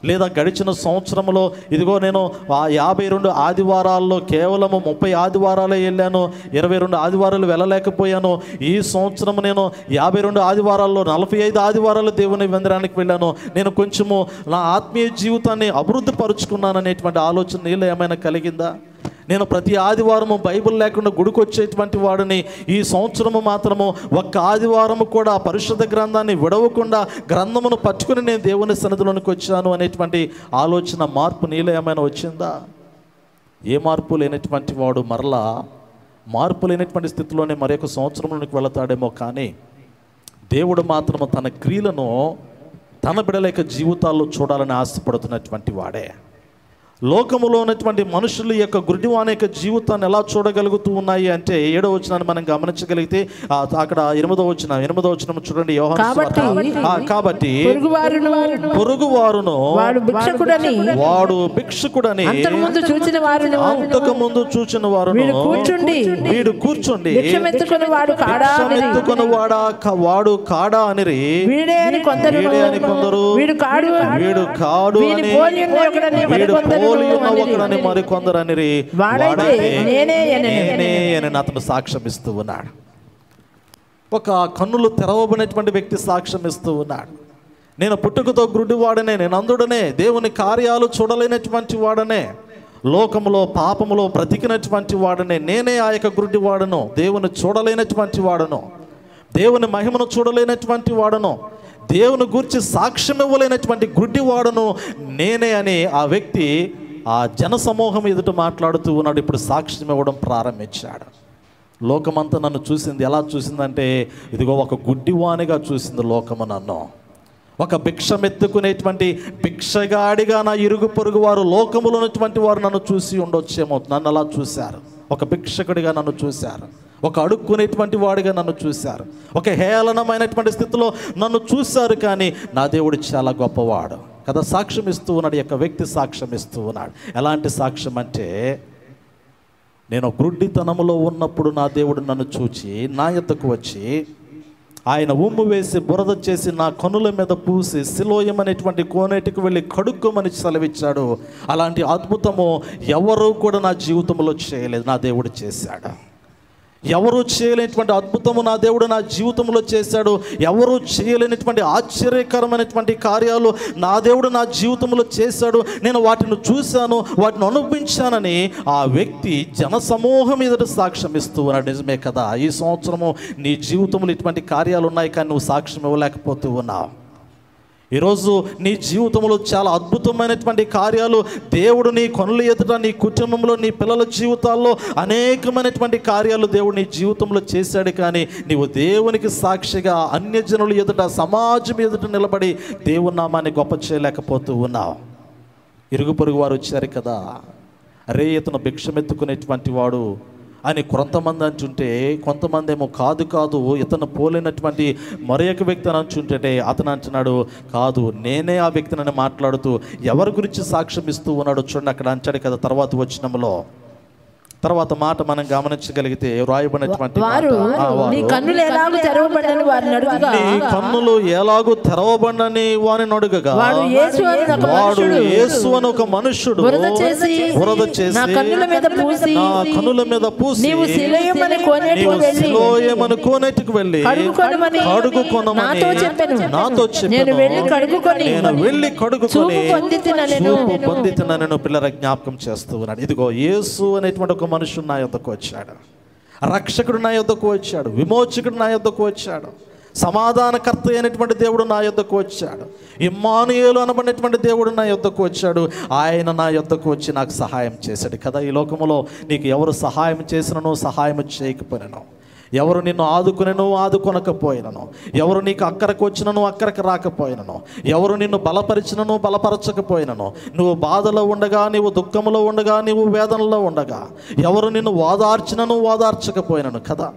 లేదా గడిచిన సంవత్సరంలో ఇదిగో నేను 52 ఆదివారాల్లో కేవలము 30 ఆదివారాలే వెళ్ళాను, 22 ఆదివారాలు వెళ్ళలేకపోయాను. ఈ సంవత్సరం నేను 52 ఆదివారాల్లో 45 ఆదివారాలు దేవుని మందిరానికి వెళ్ళాను. నేను కొంచెము నా ఆత్మీయ జీవితాన్ని అభివృద్ధి పరుచుకున్నాను అనేటువంటి ఆలోచన నీలో ఏమైనా కలిగిందా? నేను ప్రతి ఆదివారము బైబిల్ లేకుండా గుడికి వచ్చేటువంటి వాడిని, ఈ సంవత్సరము మాత్రము ఒక్క ఆదివారము కూడా పరిశుద్ధ గ్రంథాన్ని విడవకుండా గ్రంథమును పట్టుకుని నేను దేవుని సన్నిధిలోనికి వచ్చాను అనేటువంటి ఆలోచన, మార్పు నీలో ఏమైనా వచ్చిందా? ఏ మార్పు లేనటువంటి వాడు మరలా మార్పు లేనటువంటి స్థితిలోనే మరొక సంవత్సరంలోనికి వెళతాడేమో. కానీ దేవుడు మాత్రము తన క్రియలను తన బిడ్డల యొక్క జీవితాల్లో చూడాలని ఆశపడుతున్నటువంటి వాడే. లోకములో ఉన్నటువంటి మనుషుల యొక్క గుడ్డివాని యొక్క జీవితాన్ని ఎలా చూడగలుగుతూ ఉన్నాయి అంటే 7వ వచనాన్ని మనం గమనించగలిగితే అక్కడ 8వ వచనం చూడండి. కాబట్టి పొరుగువారును వాడు భిక్షకుడని అంతకు ముందు చూచిన వారును వీడు కూర్చుండి వాడు కాడా అనిరి, కొందరు వీడు కాడు అని, ఒకడని మరికొందరు అనిరి, నేనే అని అతను సాక్ష్యం ఇస్తూ ఉన్నాడు. ఒక కన్నులు తెరవబడినటువంటి వ్యక్తి సాక్ష్యం ఇస్తూ ఉన్నాడు. నేను పుట్టుకతో గుడ్డివాడనే, నేను అందుడనే, దేవుని కార్యాలు చూడలేనటువంటి వాడనే, లోకములో పాపములో బ్రతికినటువంటి వాడనే, నేనే ఆ యొక్క గుడ్డివాడను, దేవుని చూడలేనటువంటి వాడను, దేవుని మహిమను చూడలేనటువంటి వాడను, దేవుని గురించి సాక్ష్యం ఇవ్వలేనటువంటి గుడ్డివాడను నేనే అని ఆ వ్యక్తి ఆ జనసమూహం ఎదుట మాట్లాడుతూ ఉన్నాడు. ఇప్పుడు సాక్ష్యం ఇవ్వడం ప్రారంభించాడు. లోకమంతా నన్ను చూసింది. ఎలా చూసిందంటే ఇదిగో ఒక గుడ్డివానిగా చూసింది లోకము నన్ను. ఒక భిక్షమెత్తుకునేటువంటి భిక్షగాడిగా నా ఇరుగు పొరుగు వారు, లోకములో ఉన్నటువంటి వారు నన్ను చూసి ఉండొచ్చేమో. నన్ను అలా చూశారు. ఒక భిక్షకుడిగా నన్ను చూశారు. ఒక అడుక్కునేటువంటి వాడిగా నన్ను చూశారు. ఒక హేళనమైనటువంటి స్థితిలో నన్ను చూశారు. కానీ నా దేవుడు చాలా గొప్పవాడు కదా. సాక్ష్యం ఇస్తూ ఉన్నాడు. యొక్క వ్యక్తి సాక్ష్యం ఇస్తూ ఉన్నాడు. ఎలాంటి సాక్ష్యం అంటే, నేను గుడ్డితనములో ఉన్నప్పుడు నా దేవుడు నన్ను చూచి నా యొద్దకు వచ్చి ఆయన ఉమ్ము వేసి బురద చేసి నా కనుల మీద పూసి సిలోయం అనేటువంటి కోనేటికి వెళ్ళి కడుక్కోమని సెలవిచ్చాడు. అలాంటి అద్భుతము ఎవరు కూడా నా జీవితంలో చేయలేదు, నా దేవుడు చేశాడు. ఎవరు చేయలేనటువంటి అద్భుతము నా దేవుడు నా జీవితంలో చేశాడు. ఎవరు చేయలేనటువంటి ఆశ్చర్యకరమైనటువంటి కార్యాలు నా దేవుడు నా జీవితంలో చేశాడు. నేను వాటిని చూశాను, వాటిని అనుభవించానని ఆ వ్యక్తి జనసమూహం ఎదుట సాక్ష్యం ఇస్తూ ఉన్నాడు. నిజమే కదా, ఈ సంవత్సరము నీ జీవితంలో ఇటువంటి కార్యాలు ఉన్నాయి, కానీ నువ్వు సాక్ష్యం ఇవ్వలేకపోతూ ఉన్నావు. ఈరోజు నీ జీవితంలో చాలా అద్భుతమైనటువంటి కార్యాలు దేవుడు నీ కనుల ఎదుట, నీ కుటుంబంలో, నీ పిల్లల జీవితాల్లో అనేకమైనటువంటి కార్యాలు దేవుడు నీ జీవితంలో చేశాడు. కానీ నీవు దేవునికి సాక్షిగా అన్యజనుల ఎదుట, సమాజం ఎదుట నిలబడి దేవుని నామాన్ని గొప్ప చేయలేకపోతూ ఉన్నావు. ఇరుగు పొరుగు వారు వచ్చారు కదా, అరే ఇతను భిక్షమెత్తుకునేటువంటి వాడు అని కొంతమంది అంటుంటే, కొంతమంది ఏమో కాదు ఇతను పోలినటువంటి మరొక వ్యక్తి అని అంటుంటే, అతను అంటున్నాడు కాదు నేనే ఆ వ్యక్తిని మాట్లాడుతూ ఎవరి గురించి సాక్ష్యం ఇస్తూ ఉన్నాడు చూడండి. అక్కడ అంటాడు కదా తర్వాత వచనంలో, తర్వాత మాట మనం గమనించగలిగితే రాయబడినటువంటి నీ కన్నులు ఎలాగూ తెరవబడని వారిని అడుగగా, నీ కన్నులు ఎలాగూ తెరవబడని వారిని అడుగగా, వాడు యేసు అని ఒక మనుష్యుడు బురద చేసి నా కన్నుల మీద పూసి నీవు సిలోయమని కోనేటికి వెళ్ళి కడుగుకొనమని నాతో చెప్పెను. నేను వెళ్ళి కడుగుకొని చూపు పొందితినని పిల్లల జ్ఞాపకం చేస్తూ ఉన్నాడు. ఇదిగో యేసు అనేటువంటి ఒక మనుషుడు నా యొద్దకు వచ్చాడు, రక్షకుడు నా యొద్దకు వచ్చాడు, విమోచకుడు నా యొద్దకు వచ్చాడు, సమాధానకర్త అయినటువంటి దేవుడు నా యొద్దకు వచ్చాడు, ఇమ్మానుయేలు అనబడినటువంటి దేవుడు నా యొద్దకు వచ్చాడు. ఆయన నా యొద్దకు వచ్చి నాకు సహాయం చేశాడు కదా. ఈ లోకంలో నీకు ఎవరు సహాయం చేసినను సహాయం చేయకపోయినను, ఎవరు నిన్ను ఆదుకునను ఆదుకొనకపోయినను, ఎవరు నీకు అక్కరకు వచ్చినను అక్కరకు రాకపోయినను, ఎవరు నిన్ను బలపరిచినను బలపరచకపోయినను, నువ్వు బాధలో ఉండగా, నీవు దుఃఖంలో ఉండగా, నీవు వేదనలో ఉండగా, ఎవరు నిన్ను ఓదార్చినను ఓదార్చకపోయినను కదా,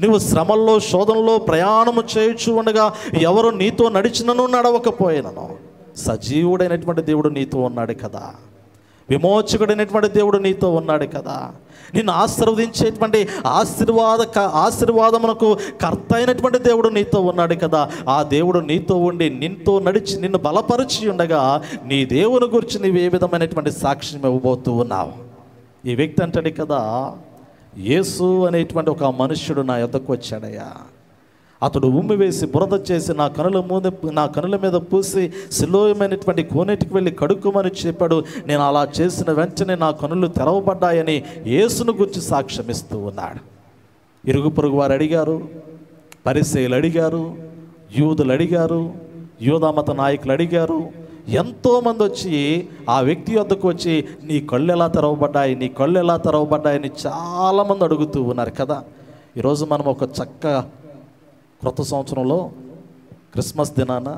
నువ్వు శ్రమల్లో శోధనలో ప్రయాణము చేయుచు ఉండగా ఎవరు నీతో నడిచినను నడవకపోయినను, సజీవుడైనటువంటి దేవుడు నీతో ఉన్నాడు కదా, విమోచకుడైనటువంటి దేవుడు నీతో ఉన్నాడు కదా, నిన్ను ఆశీర్వదించేటువంటి ఆశీర్వాదమునకు కర్త అయినటువంటి దేవుడు నీతో ఉన్నాడు కదా. ఆ దేవుడు నీతో ఉండి నిన్నుతో నడిచి నిన్ను బలపరిచి ఉండగా నీ దేవుని గురించి నీవు ఏ విధమైనటువంటి సాక్ష్యం ఇవ్వబోతూ ఉన్నావు. ఈ వ్యక్తి అంటాడు కదా, యేసు అనేటువంటి ఒక మనుష్యుడు నా యొద్దకు వచ్చాడయ్యా, అతడు ఉమ్మి వేసి బురద చేసి నా కనుల మీద పూసి సిలోయమైనటువంటి కోనేటికి వెళ్ళి కడుక్కోమని చెప్పాడు. నేను అలా చేసిన వెంటనే నా కనులు తెరవబడ్డాయని యేసును గురించి సాక్ష్యమిస్తూ ఉన్నాడు. ఇరుగు పొరుగు వారు అడిగారు, పరిసయ్యులు అడిగారు, యూదులు అడిగారు, యూదామత నాయకులు అడిగారు, ఎంతోమంది వచ్చి ఆ వ్యక్తి వద్దకు వచ్చి నీ కళ్ళు ఎలా తెరవబడ్డాయి, నీ కళ్ళు ఎలా తెరవబడ్డాయని చాలామంది అడుగుతూ ఉన్నారు కదా. ఈరోజు మనం ఒక క్రొత్త సంవత్సరంలో క్రిస్మస్ దినాన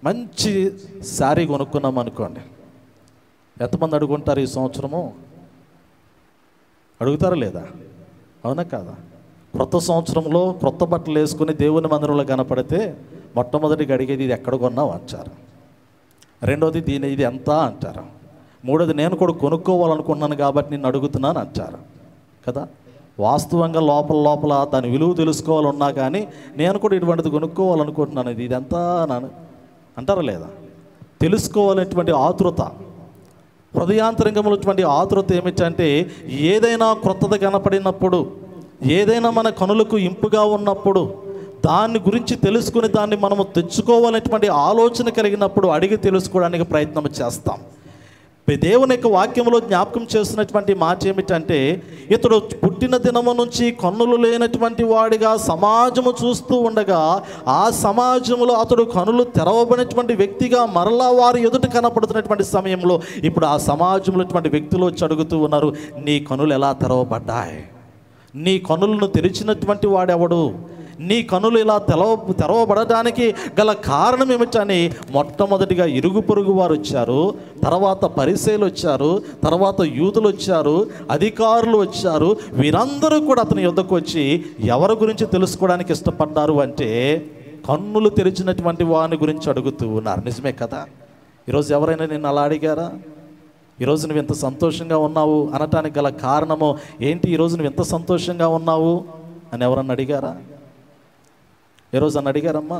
మంచి శారీ కొనుక్కున్నాం అనుకోండి, ఎంతమంది అడుగుంటారు ఈ సంవత్సరము? అడుగుతారా లేదా? అవునా కాదా? క్రొత్త సంవత్సరంలో క్రొత్త బట్టలు వేసుకుని దేవుని మందిరంలో కనపడితే మొట్టమొదటిగా అడిగేది ఇది ఎక్కడ కొన్నావు అంటారు, రెండోది ఇది ఎంత అంటారు, మూడోది నేను కూడా కొనుక్కోవాలనుకున్నాను కాబట్టి నిన్ను అడుగుతున్నాను అంటారు కదా. వాస్తవంగా లోపల దాని విలువ తెలుసుకోవాలన్నా కానీ నేను కూడా ఇటువంటిది కొనుక్కోవాలనుకుంటున్నాను, ఇది ఎంత నాను అంటారా లేదా? తెలుసుకోవాలనేటువంటి ఆతృత, హృదయాంతరంగంలోటువంటి ఆతృత ఏమిటంటే ఏదైనా క్రొత్తది కనపడినప్పుడు, ఏదైనా మన కనులకు ఇంపుగా ఉన్నప్పుడు దాన్ని గురించి తెలుసుకుని దాన్ని మనము తెచ్చుకోవాలనేటువంటి ఆలోచన కలిగినప్పుడు అడిగి తెలుసుకోవడానికి ప్రయత్నం చేస్తాం. దేవుని యొక్క వాక్యంలో జ్ఞాపకం చేస్తున్నటువంటి మాట ఏమిటంటే, ఇతడు పుట్టిన దినము నుంచి కన్నులు లేనటువంటి వాడిగా సమాజము చూస్తూ ఉండగా ఆ సమాజంలో అతడు కనులు తెరవబడినటువంటి వ్యక్తిగా మరలా వారి ఎదుట కనపడుతున్నటువంటి సమయంలో ఇప్పుడు ఆ సమాజంలో వ్యక్తులు వచ్చి అడుగుతూ ఉన్నారు, నీ కనులు ఎలా తెరవబడ్డాయి, నీ కనులను తెరిచినటువంటి వాడెవడు, నీ కనులు ఇలా తెరవబడడానికి గల కారణం ఏమిటని మొట్టమొదటిగా ఇరుగు పొరుగు వారు వచ్చారు, తర్వాత పరిసయ్యులు వచ్చారు, తర్వాత యూదులు వచ్చారు, అధికారులు వచ్చారు. వీరందరూ కూడా అతని యొద్దకు వచ్చి ఎవరి గురించి తెలుసుకోవడానికి ఇష్టపడ్డారు అంటే కన్నులు తెరిచినటువంటి వాని గురించి అడుగుతూ ఉన్నారు. నిజమే కదా? ఈరోజు ఎవరైనా నిన్ను అలా అడిగారా? ఈరోజు నువ్వు ఎంత సంతోషంగా ఉన్నావు అనటానికి గల కారణము ఏంటి, ఈరోజు నువ్వు ఎంత సంతోషంగా ఉన్నావు అని ఎవరన్నా అడిగారా? ఏ రోజు అని అడిగారమ్మా?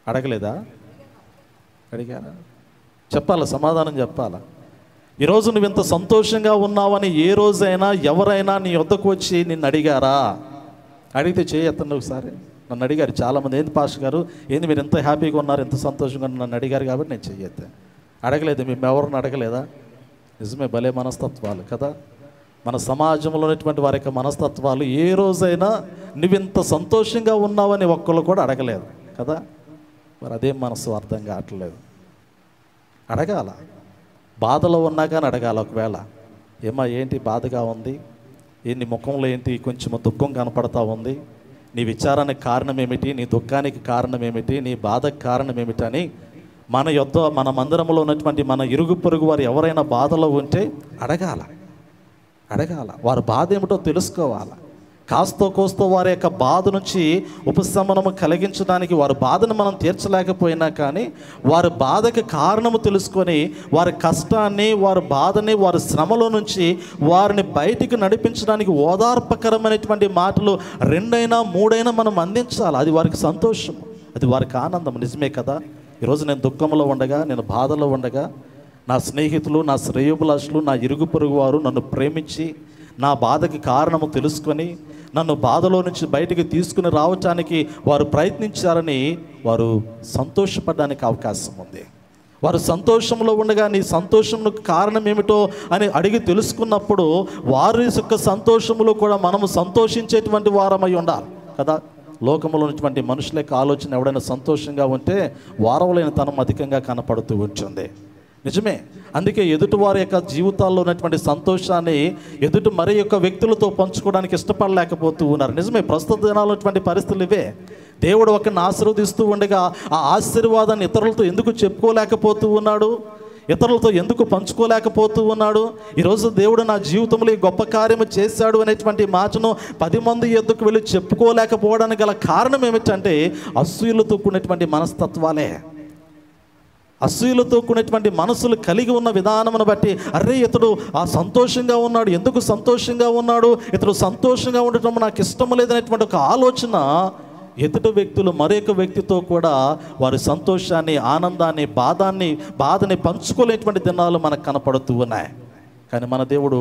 అడగలేదా? అడిగారా? చెప్పాలా, సమాధానం చెప్పాలా. ఈరోజు నువ్వు ఇంత సంతోషంగా ఉన్నావని ఏ రోజైనా ఎవరైనా నీ వద్దకు వచ్చి నిన్ను అడిగారా? అడిగితే చేయొద్దండి ఒకసారి. నన్ను అడిగారు చాలామంది, ఏంది పాస్టర్ గారు, ఏంది మీరు ఎంత హ్యాపీగా ఉన్నారు, ఎంత సంతోషంగా నన్ను అడిగారు కాబట్టి నేను చెయ్యొద్దు. అడగలేదు, మేము ఎవరిని అడగలేదా? నిజమే, భలే మనస్తత్వాలు కదా మన సమాజంలో ఉన్నటువంటి వారి యొక్క మనస్తత్వాలు. ఏ రోజైనా నువ్వు ఇంత సంతోషంగా ఉన్నావని ఒక్కళ్ళు కూడా అడగలేదు కదా. మరి అదేం మనసు అర్థం కావట్లేదు. అడగాల, బాధలో ఉన్నా కానీ అడగాల. ఒకవేళ ఏమా ఏంటి బాధగా ఉంది, నీ ముఖంలో ఏంటి కొంచెం దుఃఖం కనపడతా ఉంది, నీ విచారానికి కారణం ఏమిటి, నీ దుఃఖానికి కారణం ఏమిటి, నీ బాధకు కారణం ఏమిటని మన మందిరంలో ఉన్నటువంటి మన ఇరుగు పొరుగు వారు ఎవరైనా బాధలో ఉంటే అడగాల. వారి బాధ ఏమిటో తెలుసుకోవాలి. కాస్తో కోస్తో వారి యొక్క బాధ నుంచి ఉపశమనము కలిగించడానికి, వారి బాధను మనం తీర్చలేకపోయినా కానీ వారి బాధకి కారణము తెలుసుకొని వారి కష్టాన్ని, వారి బాధని, వారి శ్రమలో నుంచి వారిని బయటికి నడిపించడానికి ఓదార్పకరమైనటువంటి మాటలు 2 అయినా 3 అయినా మనం అందించాలి. అది వారికి సంతోషం, అది వారికి ఆనందం. నిజమే కదా. ఈరోజు నేను దుఃఖంలో ఉండగా, నేను బాధలో ఉండగా, నా స్నేహితులు, నా శ్రేయోభిలాషులు, నా ఇరుగు పొరుగు వారు నన్ను ప్రేమించి నా బాధకి కారణము తెలుసుకొని నన్ను బాధలో నుంచి బయటికి తీసుకుని రావటానికి వారు ప్రయత్నించారని వారు సంతోషపడడానికి అవకాశం ఉంది. వారు సంతోషంలో ఉండగా నీ సంతోషంకు కారణం ఏమిటో అని అడిగి తెలుసుకున్నప్పుడు వారి యొక్క సంతోషంలో కూడా మనము సంతోషించేటువంటి వారమై ఉండాలి కదా. లోకంలో ఉన్నటువంటి మనుషుల యొక్క ఆలోచన ఎవడైనా సంతోషంగా ఉంటే వారవలేని తనం అధికంగా కనపడుతూ ఉంటుంది. నిజమే. అందుకే ఎదుటి వారి యొక్క జీవితాల్లో ఉన్నటువంటి సంతోషాన్ని ఎదుటి మరి యొక్క వ్యక్తులతో పంచుకోవడానికి ఇష్టపడలేకపోతూ ఉన్నారు. నిజమే. ప్రస్తుత దినాల్లో ఉన్నటువంటి పరిస్థితులు ఇవే. దేవుడు ఒకరిని ఆశీర్వదిస్తూ ఉండగా ఆ ఆశీర్వాదాన్ని ఇతరులతో ఎందుకు చెప్పుకోలేకపోతూ ఉన్నాడు, ఇతరులతో ఎందుకు పంచుకోలేకపోతూ ఉన్నాడు? ఈరోజు దేవుడు నా జీవితంలో ఈ గొప్ప కార్యము చేశాడు అనేటువంటి మాటను 10 మంది ఎద్దుకు వెళ్ళి చెప్పుకోలేకపోవడానికి గల కారణం ఏమిటంటే అసూయలతో కూడినటువంటి మనస్తత్వాలే. అసూయలతో కూడినటువంటి మనసులు కలిగి ఉన్న విధానమును బట్టి, అరే ఇతడు ఆ సంతోషంగా ఉన్నాడు, ఎందుకు సంతోషంగా ఉన్నాడు, ఇతడు సంతోషంగా ఉండటం నాకు ఇష్టం లేదనేటువంటి ఒక ఆలోచన ఎదుటి వ్యక్తులు మరొక వ్యక్తితో కూడా వారి సంతోషాన్ని, ఆనందాన్ని, బాధని పంచుకోలేటువంటి దినాలు మనకు కనపడుతూ ఉన్నాయి. కానీ మన దేవుడు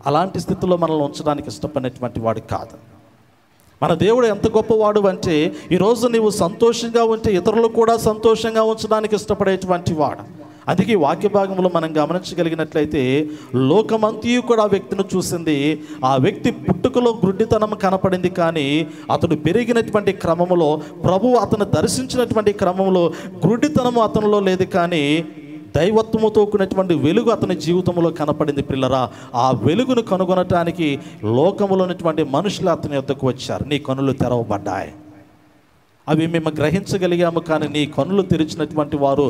అలాంటి స్థితిలో మనల్ని ఉంచడానికి ఇష్టపడినటువంటి వాడు కాదు. మన దేవుడు ఎంత గొప్పవాడు అంటే ఈరోజు నీవు సంతోషంగా ఉంటే ఇతరులు కూడా సంతోషంగా ఉంచడానికి ఇష్టపడేటువంటి వాడు. అందుకే ఈ వాక్య భాగంలో మనం గమనించగలిగినట్లయితే లోకమంతయు కూడా ఆ వ్యక్తిని చూసింది. ఆ వ్యక్తి పుట్టుకలో గుడ్డితనం కనపడింది, కానీ అతడు పెరిగినటువంటి క్రమంలో, ప్రభువు అతను దర్శించినటువంటి క్రమంలో గుడ్డితనము అతనిలో లేదు, కానీ దైవత్వముతో కూడినటువంటి వెలుగు అతని జీవితంలో కనపడింది. పిల్లరా, ఆ వెలుగును కనుగొనటానికి లోకములో ఉన్నటువంటి మనుషులు అతని యొద్దకు వచ్చారు. నీ కనులు తెరవబడ్డాయి, అవి మేము గ్రహించగలిగాము, కానీ నీ కనులు తెరిచినటువంటి వారు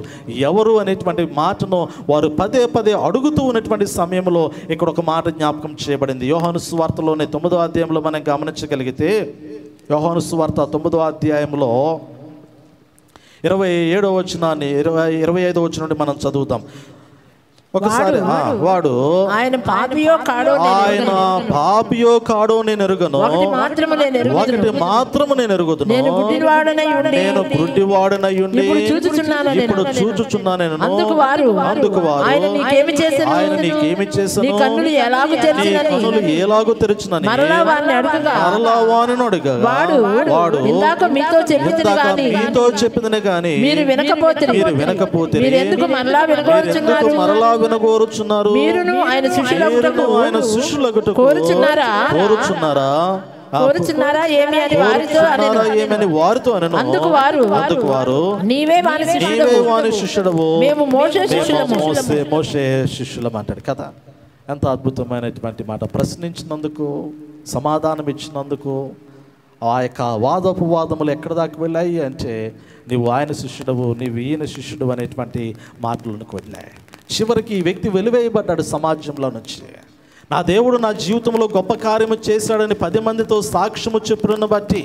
ఎవరు అనేటువంటి మాటను వారు పదే అడుగుతూ ఉన్నటువంటి సమయంలో ఇక్కడ ఒక మాట జ్ఞాపకం చేయబడింది. యోహాను సువార్తలోనే 9వ అధ్యాయంలో మనం గమనించగలిగితే, యోహాను సువార్త 9వ అధ్యాయంలో 27వ వచనాన్ని 25వ వచనం నుండి మనం చదువుతాం. ఒకసారి వాడు ఆయన పాపియో కాడో నేను ఎరుగను, ఒకటి మాత్రము నేను ఎరుగుదును, నేను గుడ్డివాడనై ఉండి ఇప్పుడు చూచుచున్నాను. అందుకు వారు ఆయన నీకేమి చేసెను, నీ కన్నులు ఎలాగో తెరిచినని మరలా వానిని అడగగా వాడు ఇందాక మీతో చెప్పిందని గాని మీరు వినకపోతే మరలా వినగోరుచున్నారు, మీరును ఆయన శిష్యులగుటకు కోరుచున్నారా ఏమని వారితో అనెను. అందుకు వారు నీవే వాని శిష్యుడవు, మేము మోషే శిష్యులం అంటాడు కదా. ఎంత అద్భుతమైనటువంటి మాట. ప్రశ్నించినందుకు, సమాధానం ఇచ్చినందుకు ఆ యొక్క వాదోపవాదములు ఎక్కడి దాకా వెళ్ళాయి అంటే నీవు ఆయన శిష్యుడవు, నీవు ఈయన శిష్యుడు అనేటువంటి మాటలకు వెళ్ళాయి. చివరికి ఈ వ్యక్తి వెలివేయబడ్డాడు సమాజంలో నుంచి. నా దేవుడు నా జీవితంలో గొప్ప కార్యము చేశాడని 10 మందితో సాక్ష్యము చెప్పును బట్టి,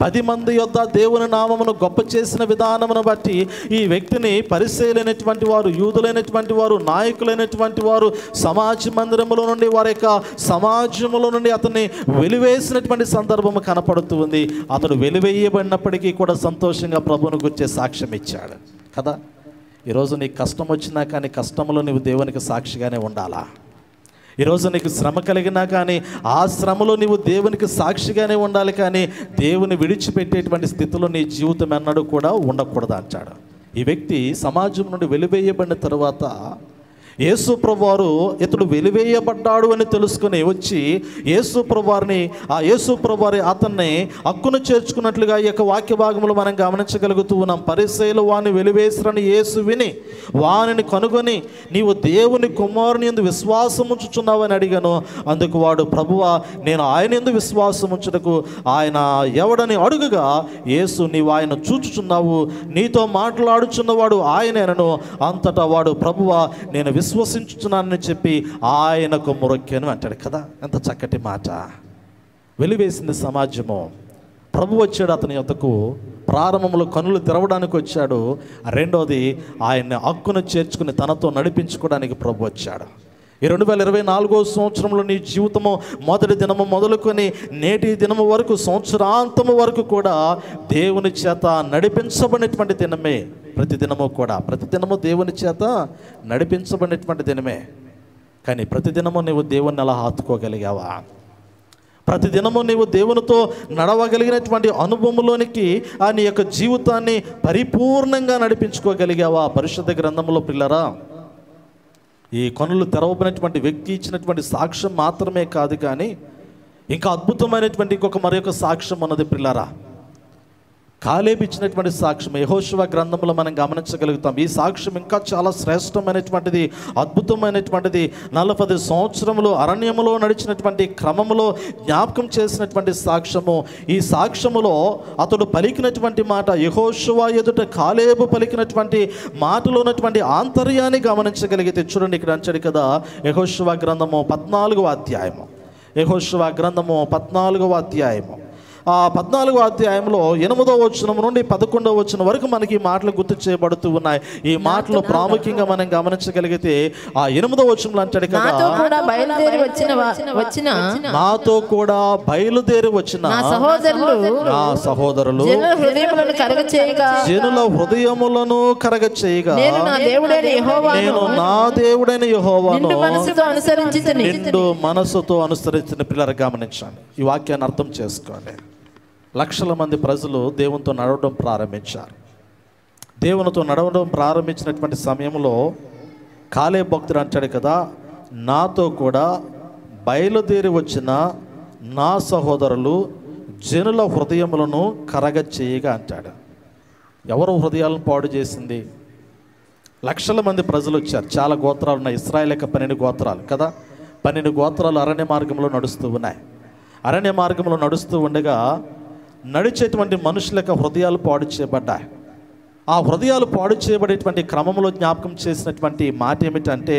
10 మంది యొద్ద దేవుని నామమును గొప్ప చేసిన విధానమును బట్టి ఈ వ్యక్తిని పరిసయ్యులైనటువంటి వారు, యూదులైనటువంటి వారు, నాయకులైనటువంటి వారు సమాజ మందిరములో నుండి, వారి యొక్క సమాజంలో నుండి అతన్ని వెలివేసినటువంటి సందర్భము కనపడుతూ ఉంది. అతడు వెలివేయబడినప్పటికీ కూడా సంతోషంగా ప్రభువును గురించే సాక్ష్యం ఇచ్చాడు కదా. ఈరోజు నీకు కష్టం వచ్చినా కానీ కష్టంలో నీవు దేవునికి సాక్షిగానే ఉండాలా. ఈరోజు నీకు శ్రమ కలిగినా కానీ ఆ శ్రమలో నీవు దేవునికి సాక్షిగానే ఉండాలి, కానీ దేవుని విడిచిపెట్టేటువంటి స్థితిలో నీ జీవితం అన్నడు కూడా ఉండకూడదు అంటాడు. ఈ వ్యక్తి సమాజం నుండి వెలివేయబడిన తర్వాత యేసు ప్రభువారు ఇతడు వెలివేయబడ్డాడు అని తెలుసుకుని వచ్చి యేసు ప్రభువారిని ఆ యేసు ప్రభువారి అతన్ని హక్కును చేర్చుకున్నట్లుగా ఈ యొక్క వాక్య భాగములు మనం గమనించగలుగుతూ ఉన్నాం. పరిసయ్యులు వాని వెలివేసిరని యేసు విని వానిని కనుగొని నీవు దేవుని కుమారుని యందు విశ్వాసం ఉంచుచున్నావు అని అడిగాను. అందుకు వాడు ప్రభువా నేను ఆయన యందు విశ్వాసం ఉంచుటకు ఆయన ఎవడని అడుగగా యేసు నీవు ఆయన చూచుచున్నావు, నీతో మాట్లాడుచున్నవాడు ఆయనేనను. అంతటా వాడు ప్రభువా నేను విశ్వసించుచున్నానని చెప్పి ఆయనకు మొరొక్కాను అంటాడు కదా. ఎంత చక్కటి మాట. వెలివేసింది సమాజము. ప్రభు వచ్చాడు అతని యొద్దకు. ప్రారంభంలో కనులు తెరవడానికి వచ్చాడు. రెండోది ఆయన్ని హక్కును చేర్చుకుని తనతో నడిపించుకోవడానికి ప్రభు వచ్చాడు. ఈ 2024 సంవత్సరంలో నీ జీవితము మొదటి దినము మొదలుకొని నేటి దినము వరకు సంవత్సరాంతము వరకు కూడా దేవుని చేత నడిపించబడినటువంటి దినమే. ప్రతిదినము కూడా ప్రతిదినము దేవుని చేత నడిపించబడినటువంటి దినమే. కానీ ప్రతిదినము నీవు దేవుణ్ణి ఎలా హత్తుకోగలిగావా? ప్రతిదినము నీవు దేవునితో నడవగలిగినటువంటి అనుభవంలోనికి ఆ నీ యొక్క జీవితాన్ని పరిపూర్ణంగా నడిపించుకోగలిగావా? పరిశుద్ధ గ్రంథంలో పిల్లరా, ఈ కనులు తెరవబడినటువంటి వ్యక్తి ఇచ్చినటువంటి సాక్ష్యం మాత్రమే కాదు, కానీ ఇంకా అద్భుతమైనటువంటి మరొక సాక్ష్యం ఉన్నది పిల్లరా. కాలేబు ఇచ్చినటువంటి సాక్ష్యం యెహోషువ గ్రంథంలో మనం గమనించగలుగుతాం. ఈ సాక్ష్యం ఇంకా చాలా శ్రేష్టమైనటువంటిది, అద్భుతమైనటువంటిది. 40 సంవత్సరములు అరణ్యములో నడిచినటువంటి క్రమములో జ్ఞాపకం చేసినటువంటి సాక్ష్యము. ఈ సాక్ష్యములో అతడు పలికినటువంటి మాట, యెహోషువ ఎదుట కాలేబు పలికినటువంటి మాటలో ఉన్నటువంటి ఆంతర్యాన్ని గమనించగలిగితే చూడండి, ఇక్కడ అంచాడు కదా, యెహోషువ గ్రంథము 14వ అధ్యాయము. యెహోషువ గ్రంథము 14వ అధ్యాయము. ఆ 14వ అధ్యాయంలో 8వ వచనం నుండి 11వ వచనం వరకు మనకి ఈ మాటలు గుర్తు చేయబడుతూ ఉన్నాయి. ఈ మాటలు ప్రాముఖ్యంగా మనం గమనించగలిగితే ఆ 8వ వచనంలో అంటాడు కదా, నాతో కూడా బయలుదేరి వచ్చిన నా సహోదరులు జనుల హృదయములను కరగచేయగా నేను నా దేవుడైన యెహోవాను నిండు మనసుతో అనుసరించిన పిల్లలు గమనించండి. ఈ వాక్యాన్ని అర్థం చేసుకోండి. లక్షల మంది ప్రజలు దేవునితో నడవడం ప్రారంభించారు. దేవునితో నడవడం ప్రారంభించినటువంటి సమయంలో కాలేబు భక్తుడు అంటాడు కదా, నాతో కూడా బయలుదేరి వచ్చిన నా సహోదరులు జనుల హృదయములను కరగ చేయగా అంటాడు. ఎవరు హృదయాలను పాడు చేసింది? లక్షల మంది ప్రజలు వచ్చారు. చాలా గోత్రాలు ఉన్నాయి. ఇశ్రాయేలు యొక్క 12 గోత్రాలు కదా. 12 గోత్రాలు అరణ్య మార్గంలో నడుస్తూ ఉన్నాయి. అరణ్య మార్గంలో నడుస్తూ ఉండగా నడిచేటువంటి మనుషుల యొక్క హృదయాలు పాడు చేయబడ్డాయి. ఆ హృదయాలు పాడు చేయబడేటువంటి క్రమంలో జ్ఞాపకం చేసినటువంటి మాట ఏమిటంటే,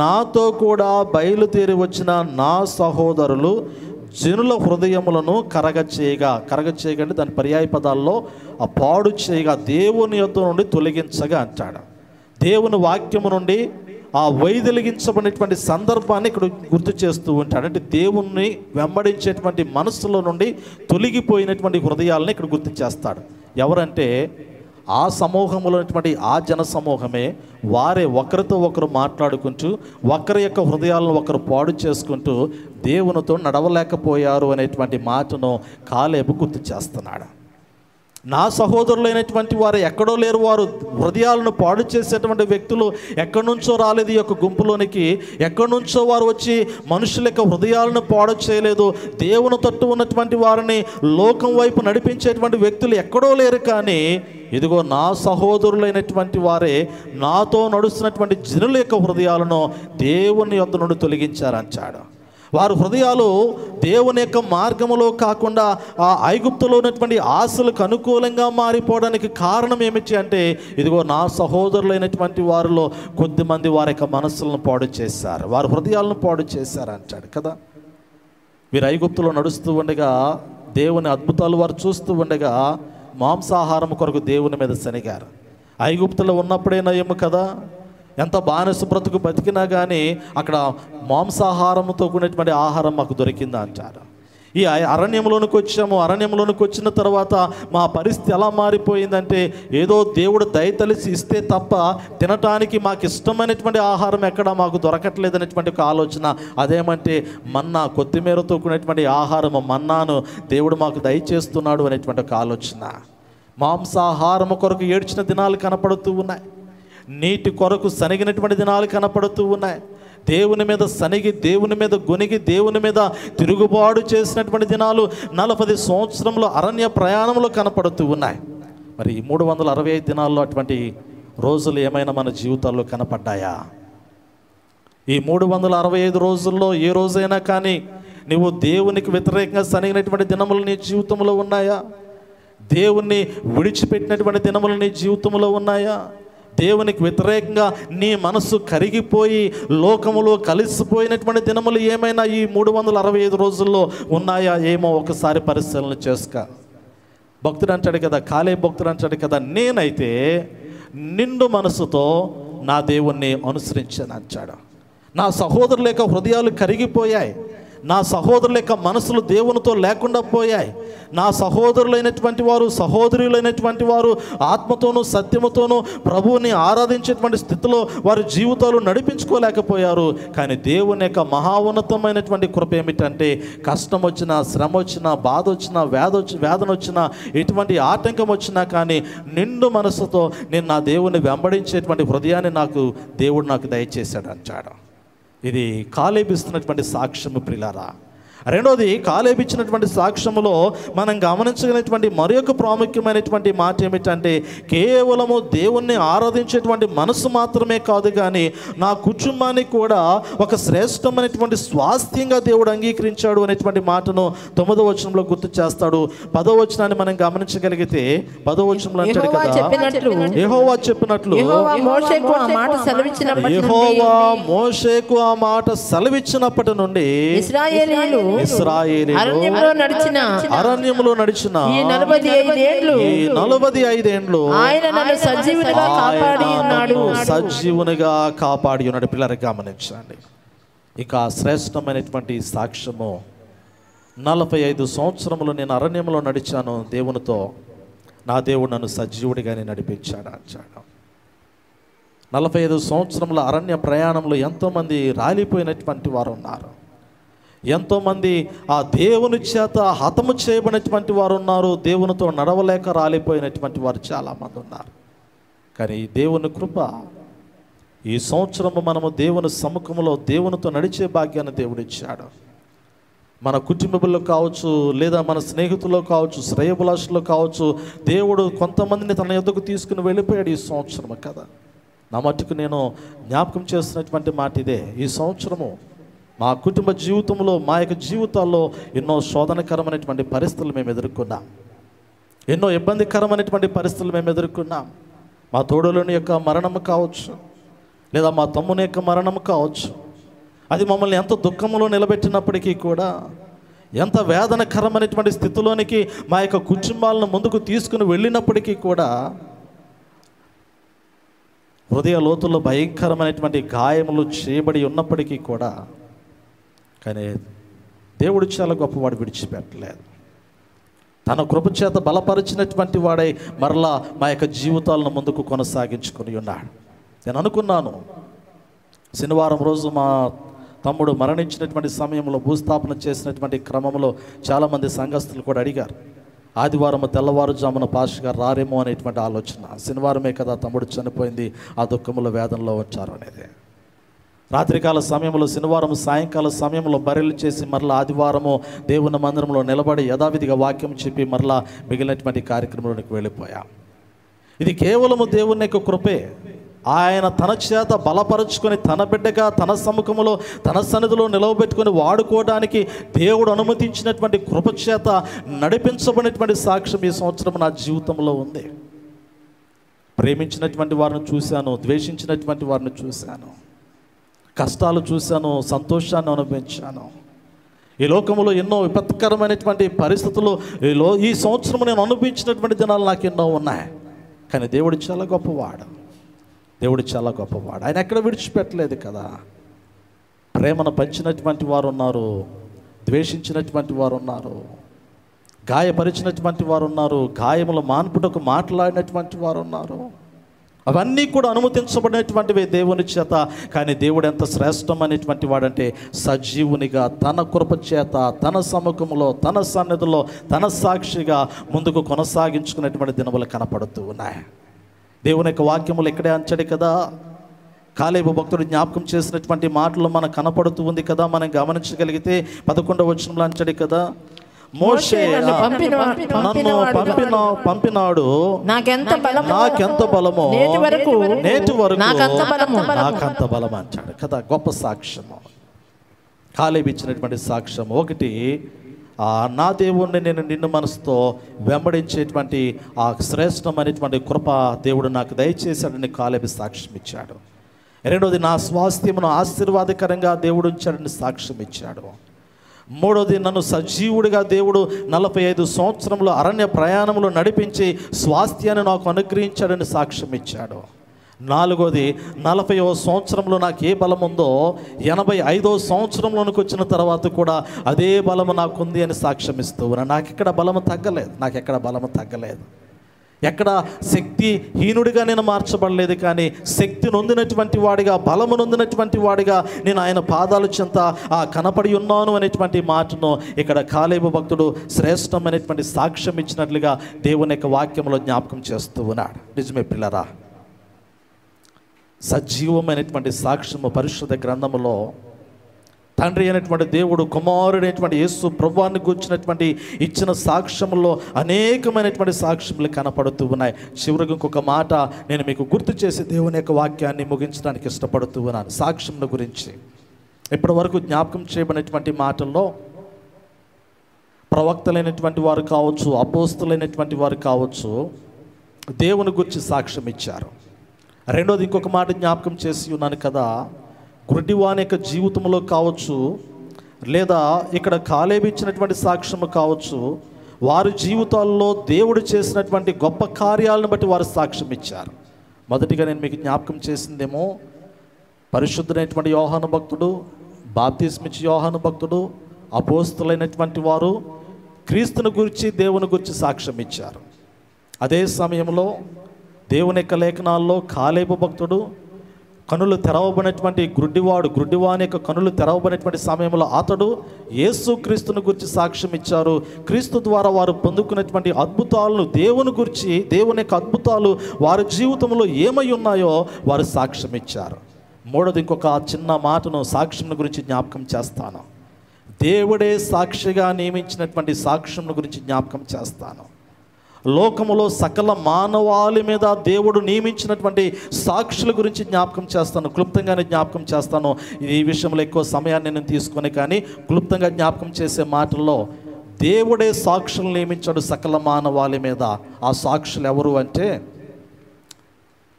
నాతో కూడా బయలుదేరి వచ్చిన నా సహోదరులు జనుల హృదయములను కరగ చేయగా అంటే దాని పర్యాయ పదాల్లో ఆ పాడు చేయగా దేవుని యొద్ద నుండి తొలగించగా అంటాడు. దేవుని వాక్యము నుండి ఆ వైదొలిగించబడినటువంటి సందర్భాన్ని ఇక్కడ గుర్తు చేస్తూ ఉంటాడు. అంటే దేవుణ్ణి వెంబడించేటువంటి మనస్సులో నుండి తొలగిపోయినటువంటి హృదయాలని ఇక్కడ గుర్తు చేస్తాడు. ఎవరంటే ఆ సమూహంలో ఉన్నటువంటి ఆ జన సమూహమే. వారే ఒకరితో ఒకరు మాట్లాడుకుంటూ ఒకరి యొక్క హృదయాలను ఒకరు పాడు చేసుకుంటూ దేవునితో నడవలేకపోయారు అనేటువంటి మాటను కాలేబు గుర్తు చేస్తున్నాడు. నా సహోదరులైనటువంటి వారు ఎక్కడో లేరు. వారు హృదయాలను పాడు చేసేటువంటి వ్యక్తులు ఎక్కడి నుంచో రాలేదు. ఈ యొక్క గుంపులోనికి ఎక్కడి నుంచో వారు వచ్చి మనుషుల యొక్క హృదయాలను పాడు చేయలేదు. దేవుని తట్టు ఉన్నటువంటి వారిని లోకం వైపు నడిపించేటువంటి వ్యక్తులు ఎక్కడో లేరు. కానీ ఇదిగో నా సహోదరులైనటువంటి వారే నాతో నడుస్తున్నటువంటి జనుల యొక్క హృదయాలను దేవుని యొద్ద నుండి తొలగించారంటాడు. వారి హృదయాలు దేవుని యొక్క మార్గములో కాకుండా ఆ ఐగుప్తులో ఉన్నటువంటి ఆశలకు అనుకూలంగా మారిపోవడానికి కారణం ఏమిటి అంటే, ఇదిగో నా సహోదరులైనటువంటి వారిలో కొద్దిమంది వారి యొక్క మనస్సులను పాడు చేశారు, వారి హృదయాలను పాడు చేశారు అంటాడు కదా. వీరు ఐగుప్తులో నడుస్తూ ఉండగా దేవుని అద్భుతాలు వారు చూస్తూ ఉండగా మాంసాహారం కొరకు దేవుని మీద శనిగారు. ఐగుప్తులో ఉన్నప్పుడైనా ఏమో కదా, ఎంత బానిస బ్రతుకు బతికినా కానీ అక్కడ మాంసాహారంతో కూడినటువంటి ఆహారం మాకు దొరికిందా అంటారు. ఈ అరణ్యంలోనికి వచ్చాము. అరణ్యంలోనికి వచ్చిన తర్వాత మా పరిస్థితి ఎలా మారిపోయిందంటే, ఏదో దేవుడు దయతలిసి ఇస్తే తప్ప తినటానికి మాకు ఇష్టమైనటువంటి ఆహారం ఎక్కడ మాకు దొరకట్లేదు అనేటువంటి ఒక ఆలోచన. అదేమంటే మన్నా, కొత్తిమీరతో కూడినటువంటి ఆహారము మన్నాను దేవుడు మాకు దయచేస్తున్నాడు అనేటువంటి ఒక ఆలోచన. మాంసాహారము కొరకు ఏడ్చిన దినాలు కనపడుతూ ఉన్నాయి. నీటి కొరకు సనిగినటువంటి దినాలు కనపడుతూ ఉన్నాయి. దేవుని మీద సనిగి, దేవుని మీద గొనిగి, దేవుని మీద తిరుగుబాటు చేసినటువంటి దినాలు 40 సంవత్సరంలో అరణ్య ప్రయాణంలో కనపడుతూ ఉన్నాయి. మరి ఈ 365 దినాల్లో అటువంటి రోజులు ఏమైనా మన జీవితాల్లో కనపడ్డాయా? ఈ 365 రోజుల్లో ఏ రోజైనా కానీ నువ్వు దేవునికి వ్యతిరేకంగా సనిగినటువంటి దినములు నీ జీవితంలో ఉన్నాయా? దేవుణ్ణి విడిచిపెట్టినటువంటి దినములు నీ జీవితంలో ఉన్నాయా? దేవునికి వ్యతిరేకంగా నీ మనసు కరిగిపోయి లోకములో కలిసిపోయినటువంటి దినములు ఏమైనా ఈ 365 రోజుల్లో ఉన్నాయా? ఏమో ఒకసారి పరిశీలన చేసుకో. భక్తుడు అంటాడు కదా, కాలేబు భక్తుడు అంటాడు కదా, నేనైతే నిండు మనసుతో నా దేవుణ్ణి అనుసరించాను అంటాడు. నా సహోదరుల యొక్క హృదయాలు కరిగిపోయాయి, నా సహోదరుల యొక్క మనసులు దేవునితో లేకుండా పోయాయి. నా సహోదరులైనటువంటి వారు, సహోదరులైనటువంటి వారు ఆత్మతోనూ సత్యముతోనూ ప్రభువుని ఆరాధించేటువంటి స్థితిలో వారి జీవితాలు నడిపించుకోలేకపోయారు. కానీ దేవుని యొక్క మహోన్నతమైనటువంటి కృప ఏమిటంటే, కష్టం వచ్చినా, శ్రమ వచ్చినా, బాధ వచ్చినా, వేదన వచ్చినా, ఎటువంటి ఆటంకం వచ్చినా కానీ నిండు మనసుతో నేను నా దేవుని వెంబడించేటువంటి హృదయాన్ని దేవుడు నాకు దయచేశాడు అంటాడు. ఇది కాలేబు ఇస్తున్నటువంటి సాక్ష్యము ప్రియులారా. రెండోది, కాలేబు ఇచ్చినటువంటి సాక్ష్యములో మనం గమనించగలిగినటువంటి మరొక ప్రాముఖ్యమైనటువంటి మాట ఏమిటంటే, కేవలము దేవుణ్ణి ఆరాధించేటువంటి మనసు మాత్రమే కాదు, కానీ నా కుటుంబానికి కూడా ఒక శ్రేష్టమైనటువంటి స్వాస్థ్యంగా దేవుడు అంగీకరించాడు అనేటువంటి మాటను 9వ వచనంలో గుర్తు చేస్తాడు. 10వ వచనాన్ని మనం గమనించగలిగితే 10వ వచనంలో అంటాడు కదా, యెహోవా చెప్పినట్లు యెహోవా మోషేకు ఆ మాట సెలవిచ్చినప్పటి నుండి ఇశ్రాయేలీయులు అరణ్యములో నడిచిన ఈ 45 ఏండ్లు ఆయన నన్ను సజీవునిగా కాపాడి ఉన్నాడు. పిల్లలు గమనించండి. ఇక శ్రేష్టమైనటువంటి సాక్ష్యము, 45 సంవత్సరములు నేను అరణ్యంలో నడిచాను దేవునితో, నా దేవుడు నన్ను సజీవుడిగానే నడిపించాడు అంటాడు. 45 సంవత్సరముల అరణ్య ప్రయాణంలో ఎంతోమంది రాలిపోయినటువంటి వారు ఉన్నారు. ఎంతోమంది ఆ దేవుని చేత హతము చేయబడినటువంటి వారు ఉన్నారు. దేవునితో నడవలేక రాలిపోయినటువంటి వారు చాలామంది ఉన్నారు. కానీ దేవుని కృప, ఈ సంవత్సరము మనము దేవుని సముఖంలో దేవునితో నడిచే భాగ్యాన్ని దేవుడిచ్చాడు. మన కుటుంబంలో కావచ్చు, లేదా మన స్నేహితుల్లో కావచ్చు, శ్రేయభిలాషుల్లో కావచ్చు, దేవుడు కొంతమందిని తన యొద్దకు తీసుకుని వెళ్ళిపోయాడు ఈ సంవత్సరం కదా. నా మట్టుకు నేను జ్ఞాపకం చేస్తున్నటువంటి మాట ఇదే. ఈ సంవత్సరము మా కుటుంబ జీవితంలో, మా యొక్క జీవితాల్లో ఎన్నో శోధనకరమైనటువంటి పరిస్థితులు మేము ఎదుర్కొన్నాం. ఎన్నో ఇబ్బందికరమైనటువంటి పరిస్థితులు మేము ఎదుర్కొన్నాం. మా తోడులోని యొక్క మరణం కావచ్చు, లేదా మా తమ్ముని యొక్క మరణం కావచ్చు. అది మమ్మల్ని ఎంత దుఃఖంలో నిలబెట్టినప్పటికీ కూడా, ఎంత వేదనకరమైనటువంటి స్థితిలోనికి మా యొక్క కుటుంబాలను ముందుకు తీసుకుని వెళ్ళినప్పటికీ కూడా, హృదయ లోతుల్లో భయంకరమైనటువంటి గాయములు చేయబడి ఉన్నప్పటికీ కూడా, కానీ దేవుడు చాలా గొప్పవాడు, విడిచిపెట్టలేదు. తన కృప చేత బలపరిచినటువంటి వాడై మరలా మా యొక్క జీవితాలను ముందుకు కొనసాగించుకొని ఉన్నాడు. నేను అనుకున్నాను, శనివారం రోజు మా తమ్ముడు మరణించినటువంటి సమయంలో, భూస్థాపన చేసినటువంటి క్రమంలో చాలామంది సంఘస్థులు కూడా అడిగారు, ఆదివారం తెల్లవారుజామున పాస్టర్ గారు రారేమో అనేటువంటి ఆలోచన. శనివారమే కదా తమ్ముడు చనిపోయింది, ఆ దుఃఖంలో వేదనలో వచ్చారు అనేది. రాత్రికాల సమయంలో, శనివారం సాయంకాల సమయంలో బర్రెలు చేసి మరలా ఆదివారము దేవుని మందిరంలో నిలబడి యథావిధిగా వాక్యం చెప్పి మరలా మిగిలినటువంటి కార్యక్రమంలోనికి వెళ్ళిపోయాం. ఇది కేవలము దేవుని యొక్క కృపే. ఆయన తన చేత బలపరుచుకొని తన బిడ్డగా తన సముఖంలో తన సన్నిధిలో నిలవబెట్టుకొని వాడుకోవడానికి దేవుడు అనుమతించినటువంటి కృప చేత నడిపించబడినటువంటి సాక్ష్యం ఈ సంవత్సరం నా జీవితంలో ఉంది. ప్రేమించినటువంటి వారిని చూశాను, ద్వేషించినటువంటి వారిని చూశాను, కష్టాలు చూశాను, సంతోషాన్ని అనుభవించాను. ఈ లోకంలో ఎన్నో విపత్కరమైనటువంటి పరిస్థితులు ఈ సంవత్సరం నేను అనుభవించినటువంటి దినాలు నాకు ఎన్నో ఉన్నాయి. కానీ దేవుడు చాలా గొప్పవాడు, దేవుడు చాలా గొప్పవాడు. ఆయన ఎక్కడ విడిచిపెట్టలేదు కదా. ప్రేమను పంచినటువంటి వారు ఉన్నారు, ద్వేషించినటువంటి వారు ఉన్నారు, గాయపరిచినటువంటి వారు ఉన్నారు, గాయముల మాన్పుటకు మాట్లాడినటువంటి వారు ఉన్నారు. అవన్నీ కూడా అనుమతించబడినటువంటివి దేవుని చేత. కానీ దేవుడు ఎంత శ్రేష్టమైనటువంటి వాడంటే, సజీవునిగా తన కృప చేత తన సముఖంలో తన సన్నిధిలో తన సాక్షిగా ముందుకు కొనసాగించుకునేటువంటి దినములు కనపడుతూ ఉన్నాయి. దేవుని యొక్క వాక్యములు ఇక్కడే అంచాడు కదా, కాలేబు భక్తుడు జ్ఞాపకం చేసినటువంటి మాటలు మనకు కనపడుతూ ఉంది కదా, మనం గమనించగలిగితే 11వ వచనంలో అంచాడు కదా, మోషే నన్ను పంపినాడు, నాకెంత బలమో నేటి వరకు నాకంత బలం అంటాడు కదా. గొప్ప సాక్ష్యము కాలేబు ఇచ్చినటువంటి సాక్ష్యం. ఒకటి, నా దేవుణ్ణి నేను నిన్ను మనసుతో వెంబడించేటువంటి ఆ శ్రేష్టమైనటువంటి కృప దేవుడు నాకు దయచేశాడని కాలేబు సాక్ష్యం ఇచ్చాడు. రెండోది, నా స్వాస్థ్యమును ఆశీర్వాదకరంగా దేవుడు ఉంచాడని సాక్ష్యం ఇచ్చాడు. మూడోది, నన్ను సజీవుడిగా దేవుడు 45 సంవత్సరంలో అరణ్య ప్రయాణంలో నడిపించి స్వాస్థ్యాన్ని నాకు అనుగ్రహించాడని సాక్ష్యం ఇచ్చాడు. నాలుగోది, 40వ సంవత్సరంలో నాకు ఏ బలం ఉందో 85వ సంవత్సరంలోనికి వచ్చిన తర్వాత కూడా అదే బలము నాకుంది అని సాక్ష్యం ఇస్తూ ఉన్నాను. నాకెక్కడ బలము తగ్గలేదు, నాకెక్కడ బలము తగ్గలేదు, ఎక్కడ శక్తిహీనుడిగా నేను మార్చబడలేదు, కానీ శక్తి నొందినటువంటి వాడిగా, బలము నొందినటువంటి వాడిగా నేను ఆయన పాదాల చెంత కనపడి ఉన్నాను అనేటువంటి మాటను ఇక్కడ కాలేబు భక్తుడు శ్రేష్టమైనటువంటి సాక్ష్యం ఇచ్చినట్లుగా దేవుని యొక్క వాక్యంలో జ్ఞాపకం చేస్తూ ఉన్నాడు. నిజమే పిల్లరా, సజీవమైనటువంటి సాక్ష్యము పరిశుద్ధ గ్రంథములో తండ్రి అయినటువంటి దేవుడు కుమారుడైనటువంటి యేసు ప్రభువాన్ని గురించినటువంటి ఇచ్చిన సాక్ష్యంలో అనేకమైనటువంటి సాక్ష్యములు కనపడుతూ ఉన్నాయి. చివరికి ఇంకొక మాట నేను మీకు గుర్తు చేసి దేవుని యొక్క వాక్యాన్ని ముగించడానికి ఇష్టపడుతూ ఉన్నాను. సాక్ష్యముల గురించి ఇప్పటి వరకు జ్ఞాపకం చేయబడినటువంటి మాటల్లో ప్రవక్తలైనటువంటి వారు కావచ్చు, అపోస్తులైనటువంటి వారు కావచ్చు, దేవుని గురించి సాక్ష్యం ఇచ్చారు. రెండోది, ఇంకొక మాట జ్ఞాపకం చేసి ఉన్నాను కదా, గుడ్డివాని యొక్క జీవితంలో కావచ్చు, లేదా ఇక్కడ కాలేబు ఇచ్చినటువంటి సాక్ష్యము కావచ్చు, వారి జీవితాల్లో దేవుడు చేసినటువంటి గొప్ప కార్యాలను బట్టి వారు సాక్ష్యం ఇచ్చారు. మొదటిగా నేను మీకు జ్ఞాపకం చేసిందేమో, పరిశుద్ధుడైనటువంటి యోహాను భక్తుడు, బాప్తిస్మిచ్చి యోహాను భక్తుడు, అపోస్తులైనటువంటి వారు క్రీస్తుని గురించి, దేవుని గురించి సాక్ష్యం ఇచ్చారు. అదే సమయంలో దేవుని యొక్క లేఖనాల్లో కాలేబు భక్తుడు కనులు తెరవబడినటువంటి గుడ్డివాని యొక్క కనులు తెరవబడినటువంటి సమయంలో అతడు యేసు క్రీస్తుని గురించి సాక్ష్యం ఇచ్చారు. క్రీస్తు ద్వారా వారు పొందుకున్నటువంటి అద్భుతాలను, దేవుని గురించి, దేవుని యొక్క అద్భుతాలు వారి జీవితంలో ఏమై ఉన్నాయో వారు సాక్ష్యం ఇచ్చారు. మూడోది, ఇంకొక చిన్న మాటను సాక్ష్యం గురించి జ్ఞాపకం చేస్తాను. దేవుడే సాక్షిగా నియమించినటువంటి సాక్ష్యం గురించి జ్ఞాపకం చేస్తాను. లోకములో సకల మానవాళి మీద దేవుడు నియమించినటువంటి సాక్షుల గురించి జ్ఞాపకం చేస్తాను. క్లుప్తంగానే జ్ఞాపకం చేస్తాను. ఈ విషయంలో ఎక్కువ సమయాన్ని నేను తీసుకొని, కానీ క్లుప్తంగా జ్ఞాపకం చేసే మాటల్లో దేవుడే సాక్షులు నియమించాడు సకల మానవాళి మీద. ఆ సాక్షులు ఎవరు అంటే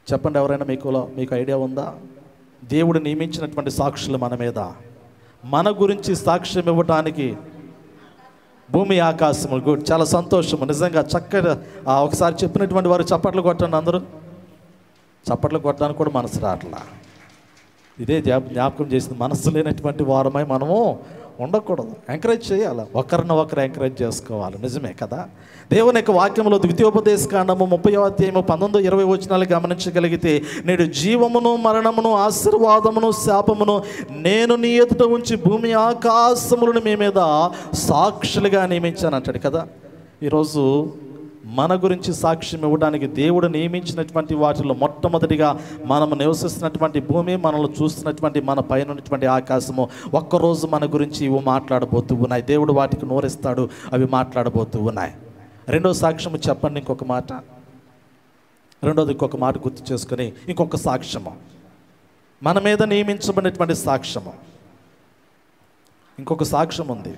చెప్పండి, ఎవరైనా మీకు ఐడియా ఉందా? దేవుడు నియమించినటువంటి సాక్షులు మన మీద, మన గురించి సాక్ష్యం ఇవ్వటానికి భూమి ఆకాశములు. గుడ్, చాలా సంతోషము. నిజంగా చక్కగా ఒకసారి చెప్పినటువంటి వారు చప్పట్లు కొట్టండి. అందరూ చప్పట్లు కొట్టడానికి కూడా మనసు రావట్లా. ఇదే జ్ఞాపకం చేసింది, మనసు లేనటువంటి వారమై మనము ఉండకూడదు. ఎంకరేజ్ చేయాలి, ఒకరినొకరు ఎంకరేజ్ చేసుకోవాలి. నిజమే కదా. దేవుని యొక్క వాక్యంలో ద్వితీయోపదేశకాండము 30వ అధ్యాయము 19-20 వచనాలు గమనించగలిగితే, నేడు జీవమును మరణమును ఆశీర్వాదమును శాపమును నేను నీ ఎదుట ఉంచి భూమి ఆకాశములను మీ మీద సాక్షులుగా నియమించాను అంటాడు కదా. ఈరోజు మన గురించి సాక్ష్యం ఇవ్వడానికి దేవుడు నియమించినటువంటి వాటిలో మొట్టమొదటిగా మనము నివసిస్తున్నటువంటి భూమి, మనల్ని చూస్తున్నటువంటి మన పైన ఉన్నటువంటి ఆకాశము ఒక్కరోజు మన గురించి ఇవి మాట్లాడబోతూ ఉన్నాయి. దేవుడు వాటికి నోరిస్తాడు, అవి మాట్లాడబోతూ ఉన్నాయి. రెండో సాక్ష్యము చెప్పండి, ఇంకొక మాట. రెండోది ఇంకొక మాట గుర్తు చేసుకొని ఇంకొక సాక్ష్యము, మన మీద నియమించబడినటువంటి సాక్ష్యము. ఇంకొక సాక్ష్యం ఉంది.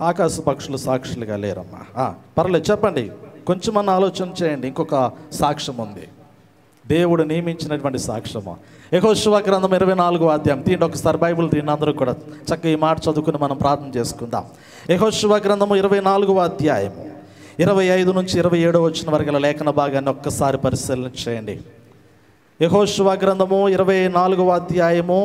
ఆకాశ పక్షులు సాక్షులుగా లేరమ్మా. పర్లేదు, చెప్పండి, కొంచెం అన్న ఆలోచన చేయండి. ఇంకొక సాక్ష్యం ఉంది, దేవుడు నియమించినటువంటి సాక్ష్యము. యెహోషువ గ్రంథం 24వ అధ్యాయం తీయండి ఒకసారి, బైబిల్ తీయండి. అందరూ కూడా చక్కగా ఈ మాట చదువుకుని మనం ప్రార్థన చేసుకుందాం. యెహోషువ గ్రంథము 24వ అధ్యాయము 25-27 వచ్చిన వరకు లేఖన భాగాన్ని ఒక్కసారి పరిశీలన చేయండి. యెహోషువ గ్రంథము 24వ అధ్యాయము.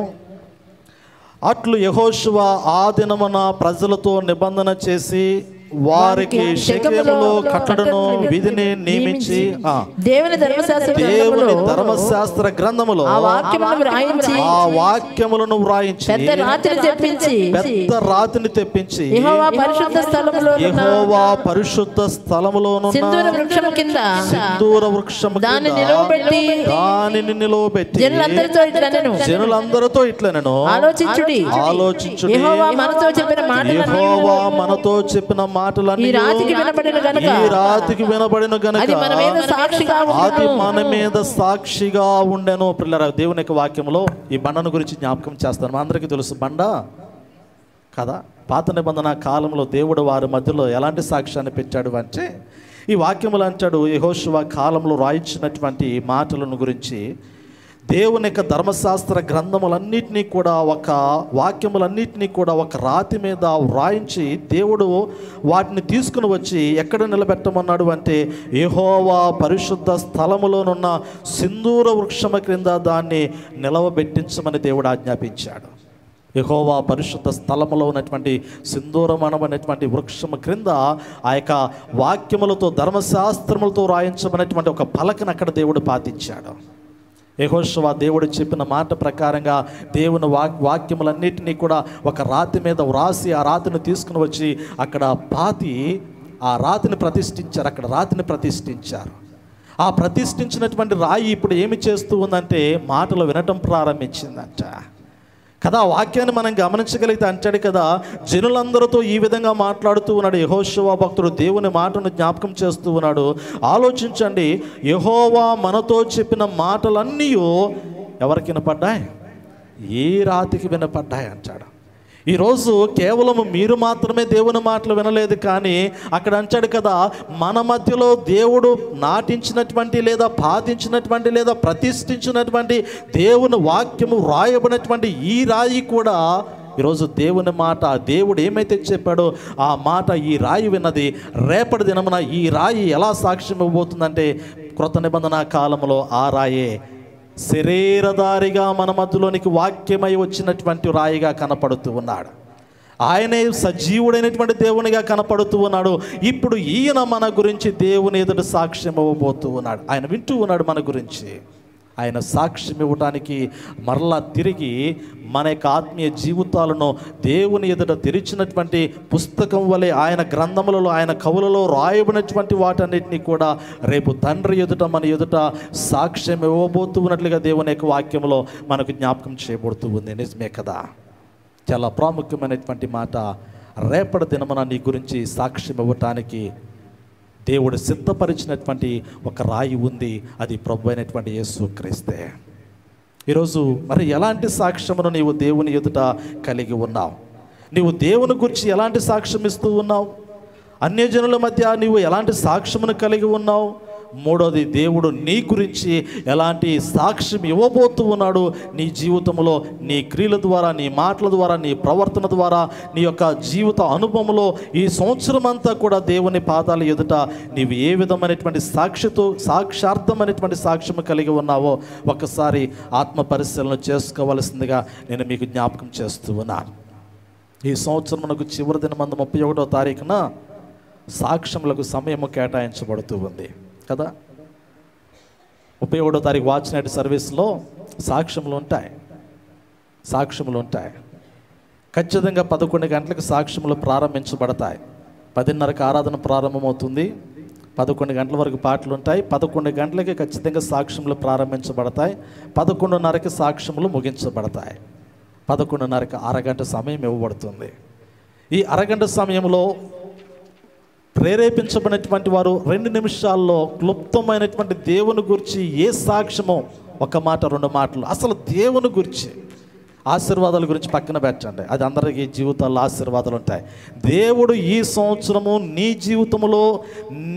అట్లు యెహోషువ ఆ దినమున ప్రజలతో నిబంధన చేసి వారికి శెకెములో కట్టడను విధిని నియమించి దేవుని ధర్మశాస్త్ర గ్రంథములో ఆ వాక్యములను వ్రాయించి పెద్ద రాతిని తెప్పించి యెహోవా పరిశుద్ధ స్థలములోనున్న సింధూర వృక్షము దానిని నిలవబెట్టి జనులందరితో ఇట్లనెను, ఆలోచించుడి యెహోవా మనతో చెప్పిన మాటలన్నీ ఈ రాతికి వినబడిన గనుక అది మన మీద సాక్షిగా ఉండెను. పిల్లరా, దేవుని యొక్క వాక్యంలో ఈ బండను గురించి జ్ఞాపకం చేస్తాను. మా అందరికీ తెలుసు బండ కదా. పాత నిబంధన కాలంలో దేవుడు వారి మధ్యలో ఎలాంటి సాక్ష్యాన్ని పెట్టాడు అంటే, ఈ వాక్యములు అంటాడు యెహోషువ కాలంలో రాయించినటువంటి మాటలను గురించి, దేవుని యొక్క ధర్మశాస్త్ర గ్రంథములన్నిటినీ కూడా వాక్యములన్నిటినీ కూడా ఒక రాతి మీద వ్రాయించి దేవుడు వాటిని తీసుకుని వచ్చి ఎక్కడ నిలబెట్టమన్నాడు అంటే, యెహోవా పరిశుద్ధ స్థలములోనున్న సింధూర వృక్షము క్రింద దాన్ని నిలవబెట్టించమని దేవుడు ఆజ్ఞాపించాడు. యెహోవా పరిశుద్ధ స్థలములో ఉన్నటువంటి సింధూరమణం అనేటువంటి వృక్షము క్రింద ఆ యొక్క వాక్యములతో ధర్మశాస్త్రములతో రాయించమనేటువంటి ఒక పలకను అక్కడ దేవుడు పాతించాడు. యెహోషువ దేవుడు చెప్పిన మాట ప్రకారంగా దేవుని వాక్యములన్నిటినీ కూడా ఒక రాతి మీద వ్రాసి ఆ రాతిని తీసుకుని వచ్చి అక్కడ పాతి ఆ రాతిని ప్రతిష్ఠించారు. అక్కడ రాతిని ప్రతిష్ఠించారు. ఆ ప్రతిష్ఠించినటువంటి రాయి ఇప్పుడు ఏమి చేస్తూ ఉందంటే మాటలు వినటం ప్రారంభించిందంట కదా. వాక్యాన్ని మనం గమనించగలిగితే అంటాడు కదా, జనులందరితో ఈ విధంగా మాట్లాడుతూ ఉన్నాడు యెహోషువ భక్తుడు. దేవుని మాటను జ్ఞాపకం చేస్తూ ఉన్నాడు. ఆలోచించండి, యెహోవా మనతో చెప్పిన మాటలన్నీ ఎవరికి వినపడ్డాయి? ఏ రాతికి వినపడ్డాయి అంటాడు. ఈరోజు కేవలం మీరు మాత్రమే దేవుని మాటలు వినలేదు, కానీ అక్కడ అంటాడు కదా, మన మధ్యలో దేవుడు నాటించినటువంటి లేదా పాతించినటువంటి లేదా ప్రతిష్ఠించినటువంటి దేవుని వాక్యము రాయబడినటువంటి ఈ రాయి కూడా ఈరోజు దేవుని మాట, దేవుడు ఏమైతే చెప్పాడో ఆ మాట ఈ రాయి విన్నది. రేపటి దినమున ఈ రాయి ఎలా సాక్ష్యం ఇవ్వబోతుందంటే, క్రొత్త నిబంధన కాలంలో ఆ రాయే శరీరధారిగా మన మధ్యలోనికి వాక్యమై వచ్చినటువంటి రాయిగా కనపడుతూ ఉన్నాడు. ఆయనే సజీవుడైనటువంటి దేవునిగా కనపడుతూ ఉన్నాడు. ఇప్పుడు ఈయన మన గురించి దేవుని ఎదుట సాక్ష్యం ఇవ్వబోతూ ఉన్నాడు. ఆయన వింటూ ఉన్నాడు మన గురించి. ఆయన సాక్ష్యం ఇవ్వడానికి మరలా తిరిగి మన యొక్క ఆత్మీయ జీవితాలను దేవుని ఎదుట తెరిచినటువంటి పుస్తకం వలె ఆయన గ్రంథములలో ఆయన కవులలో రాయబడినటువంటి వాటన్నిటినీ కూడా రేపు తండ్రి ఎదుట మన ఎదుట సాక్ష్యం ఇవ్వబోతూ ఉన్నట్లుగా దేవుని యొక్క వాక్యంలో మనకు జ్ఞాపకం చేయబడుతూ ఉంది. నిజమే కదా. చాలా ప్రాముఖ్యమైనటువంటి మాట. రేపటి దినమున నీ గురించి సాక్ష్యం ఇవ్వటానికి దేవుడు సిద్ధపరిచినటువంటి ఒక రాయి ఉంది. అది ప్రభు అయినటువంటి యేసుక్రీస్తే. ఈరోజు మరి ఎలాంటి సాక్ష్యమును నీవు దేవుని ఎదుట కలిగి ఉన్నావు? నీవు దేవుని గురించి ఎలాంటి సాక్ష్యం ఇస్తూ ఉన్నావు? అన్యజనుల మధ్య నీవు ఎలాంటి సాక్ష్యమును కలిగి ఉన్నావు? మూడోది, దేవుడు నీ గురించి ఎలాంటి సాక్ష్యం ఇవ్వబోతూ ఉన్నాడు నీ జీవితంలో, నీ క్రియల ద్వారా, నీ మాటల ద్వారా, నీ ప్రవర్తన ద్వారా, నీ యొక్క జీవిత అనుభవంలో ఈ సంవత్సరం అంతా కూడా దేవుని పాదాల ఎదుట నీవు ఏ విధమైనటువంటి సాక్షార్థమైనటువంటి సాక్ష్యం కలిగి ఉన్నావో ఒకసారి ఆత్మ పరిశీలన చేసుకోవలసిందిగా నేను మీకు జ్ఞాపకం చేస్తూ ఉన్నాను. ఈ సంవత్సరం మనకు చివరి దినమందు 31వ తారీఖున సాక్ష్యములకు సమయము కేటాయించబడుతూ ఉంది కదా. 31వ తారీఖు వాచ్ నైట్ సర్వీస్లో సాక్ష్యములు ఉంటాయి. ఖచ్చితంగా 11 గంటలకు సాక్ష్యములు ప్రారంభించబడతాయి. 10:30కి ఆరాధన ప్రారంభమవుతుంది. 11 గంటల వరకు పాటలు ఉంటాయి. 11 గంటలకి ఖచ్చితంగా సాక్ష్యములు ప్రారంభించబడతాయి. 11:30కి సాక్ష్యములు ముగించబడతాయి. 11:30కి అరగంట సమయం ఇవ్వబడుతుంది. ఈ అరగంట సమయంలో ప్రేరేపించబడినటువంటి వారు 2 నిమిషాల్లో క్లుప్తమైనటువంటి దేవుని గురించి ఏ సాక్ష్యమో, ఒక మాట 2 మాటలు, అసలు దేవుని గురించి, ఆశీర్వాదాల గురించి పక్కన పెట్టండి, అది అందరికీ జీవితాల్లో ఆశీర్వాదాలు ఉంటాయి. దేవుడు ఈ సంవత్సరము నీ జీవితంలో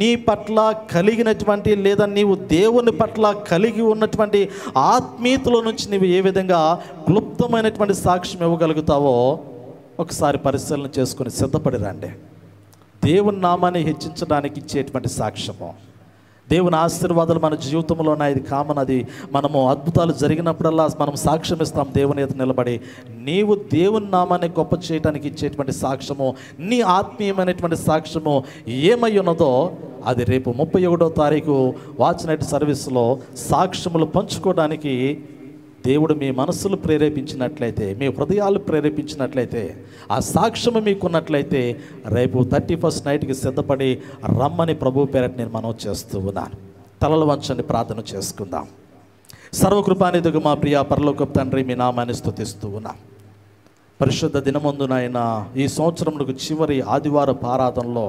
నీ పట్ల కలిగినటువంటి లేదా నీవు దేవుని పట్ల కలిగి ఉన్నటువంటి ఆత్మీయతలో నుంచి నీవు ఏ విధంగా క్లుప్తమైనటువంటి సాక్ష్యం ఇవ్వగలుగుతావో ఒకసారి పరిశీలన చేసుకొని సిద్ధపడి రండి. దేవుని నామాన్ని హెచ్చించడానికి ఇచ్చేటువంటి సాక్ష్యము, దేవుని ఆశీర్వాదాలు మన జీవితంలో ఉన్నాయి. ఇది కామన్. అది మనము అద్భుతాలు జరిగినప్పుడల్లా మనం సాక్ష్యం ఇస్తాం దేవుని ఎదుట నిలబడి. నీవు దేవుని నామాన్ని గొప్ప చేయడానికి ఇచ్చేటువంటి సాక్ష్యము, నీ ఆత్మీయమైనటువంటి సాక్ష్యము ఏమై ఉన్నదో అది రేపు 31వ తారీఖు వాచ్ నైట్ సర్వీస్లో సాక్ష్యములు పంచుకోవడానికి దేవుడు మీ మనస్సులు ప్రేరేపించినట్లయితే, మీ హృదయాలు ప్రేరేపించినట్లయితే, ఆ సాక్ష్యము మీకున్నట్లయితే రేపు 31st నైట్కి సిద్ధపడి రమ్మని ప్రభు పేరట నేను మనవి చేస్తూ ఉన్నాను. తలలు వంచండి, ప్రార్థన చేసుకుందాం. సర్వకృపానిధిగా మా ప్రియ పరలోకపు తండ్రి, మీ నామాన్ని స్తుతిస్తూ ఉన్నాం. పరిశుద్ధ దినమందునైన ఈ సంవత్సరమునకు చివరి ఆదివారపు ఆరాధనలో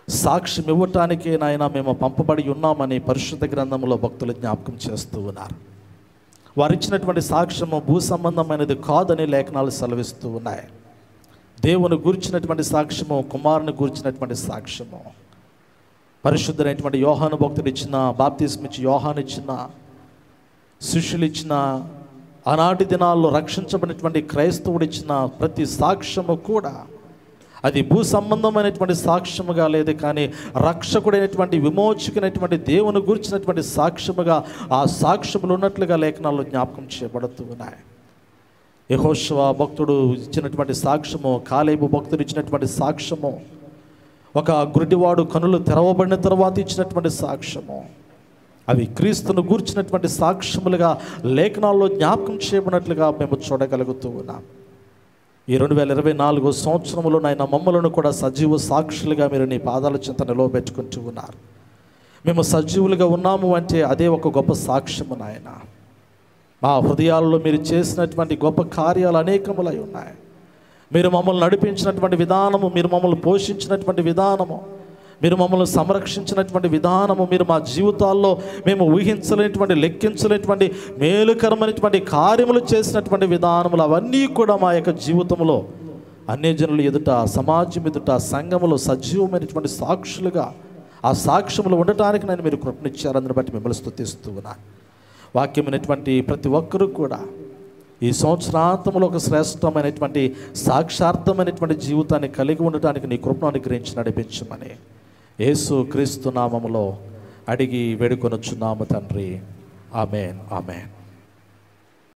సాక్ష్యం ఇవ్వటానికే నాయన మేము పంపబడి ఉన్నామని పరిశుద్ధ గ్రంథంలో భక్తులు జ్ఞాపకం చేస్తూ ఉన్నారు. వారు ఇచ్చినటువంటి సాక్ష్యము భూ సంబంధమైనది కాదని లేఖనాలు సెలవిస్తూ ఉన్నాయి. దేవుని గురించినటువంటి సాక్ష్యము, కుమారుని గురించినటువంటి సాక్ష్యము, పరిశుద్ధులైనటువంటి యోహాను భక్తుడు ఇచ్చిన, బాప్తిస్మ ఇచ్చి యోహాను ఇచ్చిన, శిష్యులు ఇచ్చిన, ఆనాటి దినాల్లో రక్షించబడినటువంటి క్రైస్తవుడు ఇచ్చిన ప్రతి సాక్ష్యము కూడా అది భూ సంబంధమైనటువంటి సాక్ష్యముగా లేదు, కానీ రక్షకుడైనటువంటి, విమోచకుడైనటువంటి దేవుని గురించినటువంటి సాక్ష్యముగా ఆ సాక్ష్యములు ఉన్నట్లుగా లేఖనాల్లో జ్ఞాపకం చేయబడుతూ ఉన్నాయి. యెహోషువ భక్తుడు ఇచ్చినటువంటి సాక్ష్యము, కాలేబు భక్తుడు ఇచ్చినటువంటి సాక్ష్యము, ఒక గురిటివాడు కనులు తెరవబడిన తర్వాత ఇచ్చినటువంటి సాక్ష్యము, అవి క్రీస్తును గూర్చినటువంటి సాక్ష్యములుగా లేఖనాల్లో జ్ఞాపకం చేయబడినట్లుగా మేము చూడగలుగుతూ ఉన్నాం. ఈ 2024 సంవత్సరంలో నాయన మమ్మలను కూడా సజీవ సాక్షులుగా మీరు నీ పాదాల చెంత నిలవబెట్టుకుంటూ ఉన్నారు. మేము సజీవులుగా ఉన్నాము అంటే అదే ఒక గొప్ప సాక్ష్యము నాయన. మా హృదయాల్లో మీరు చేసినటువంటి గొప్ప కార్యాలు అనేకములై ఉన్నాయి. మీరు మమ్మల్ని నడిపించినటువంటి విధానము, మీరు మమ్మల్ని పోషించినటువంటి విధానము, మీరు మమ్మల్ని సంరక్షించినటువంటి విధానము, మీరు మా జీవితాల్లో మేము ఊహించలేనటువంటి, లెక్కించలేనటువంటి మేలుకరమైనటువంటి కార్యములు చేసినటువంటి విధానములు, అవన్నీ కూడా మా యొక్క జీవితంలో అన్యజనుల ఎదుట, సమాజం ఎదుట, సంఘములో సజీవమైనటువంటి సాక్షులుగా ఆ సాక్ష్యములు ఉండటానికి నేను మీరు కృపనిచ్చారు. అందుని బట్టి మిమ్మల్ని స్తుతిస్తూ ఉన్నాను. వాక్యమైనటువంటి ప్రతి ఒక్కరూ కూడా ఈ సంవత్సరాంతంలో ఒక శ్రేష్టమైనటువంటి సాక్షార్థమైనటువంటి జీవితాన్ని కలిగి ఉండటానికి నీ కృపను అనుగ్రహించి నడిపించమని యేసు క్రీస్తు నామములో అడిగి వేడుకొనుచున్నాము తండ్రి. ఆమేన్, ఆమేన్.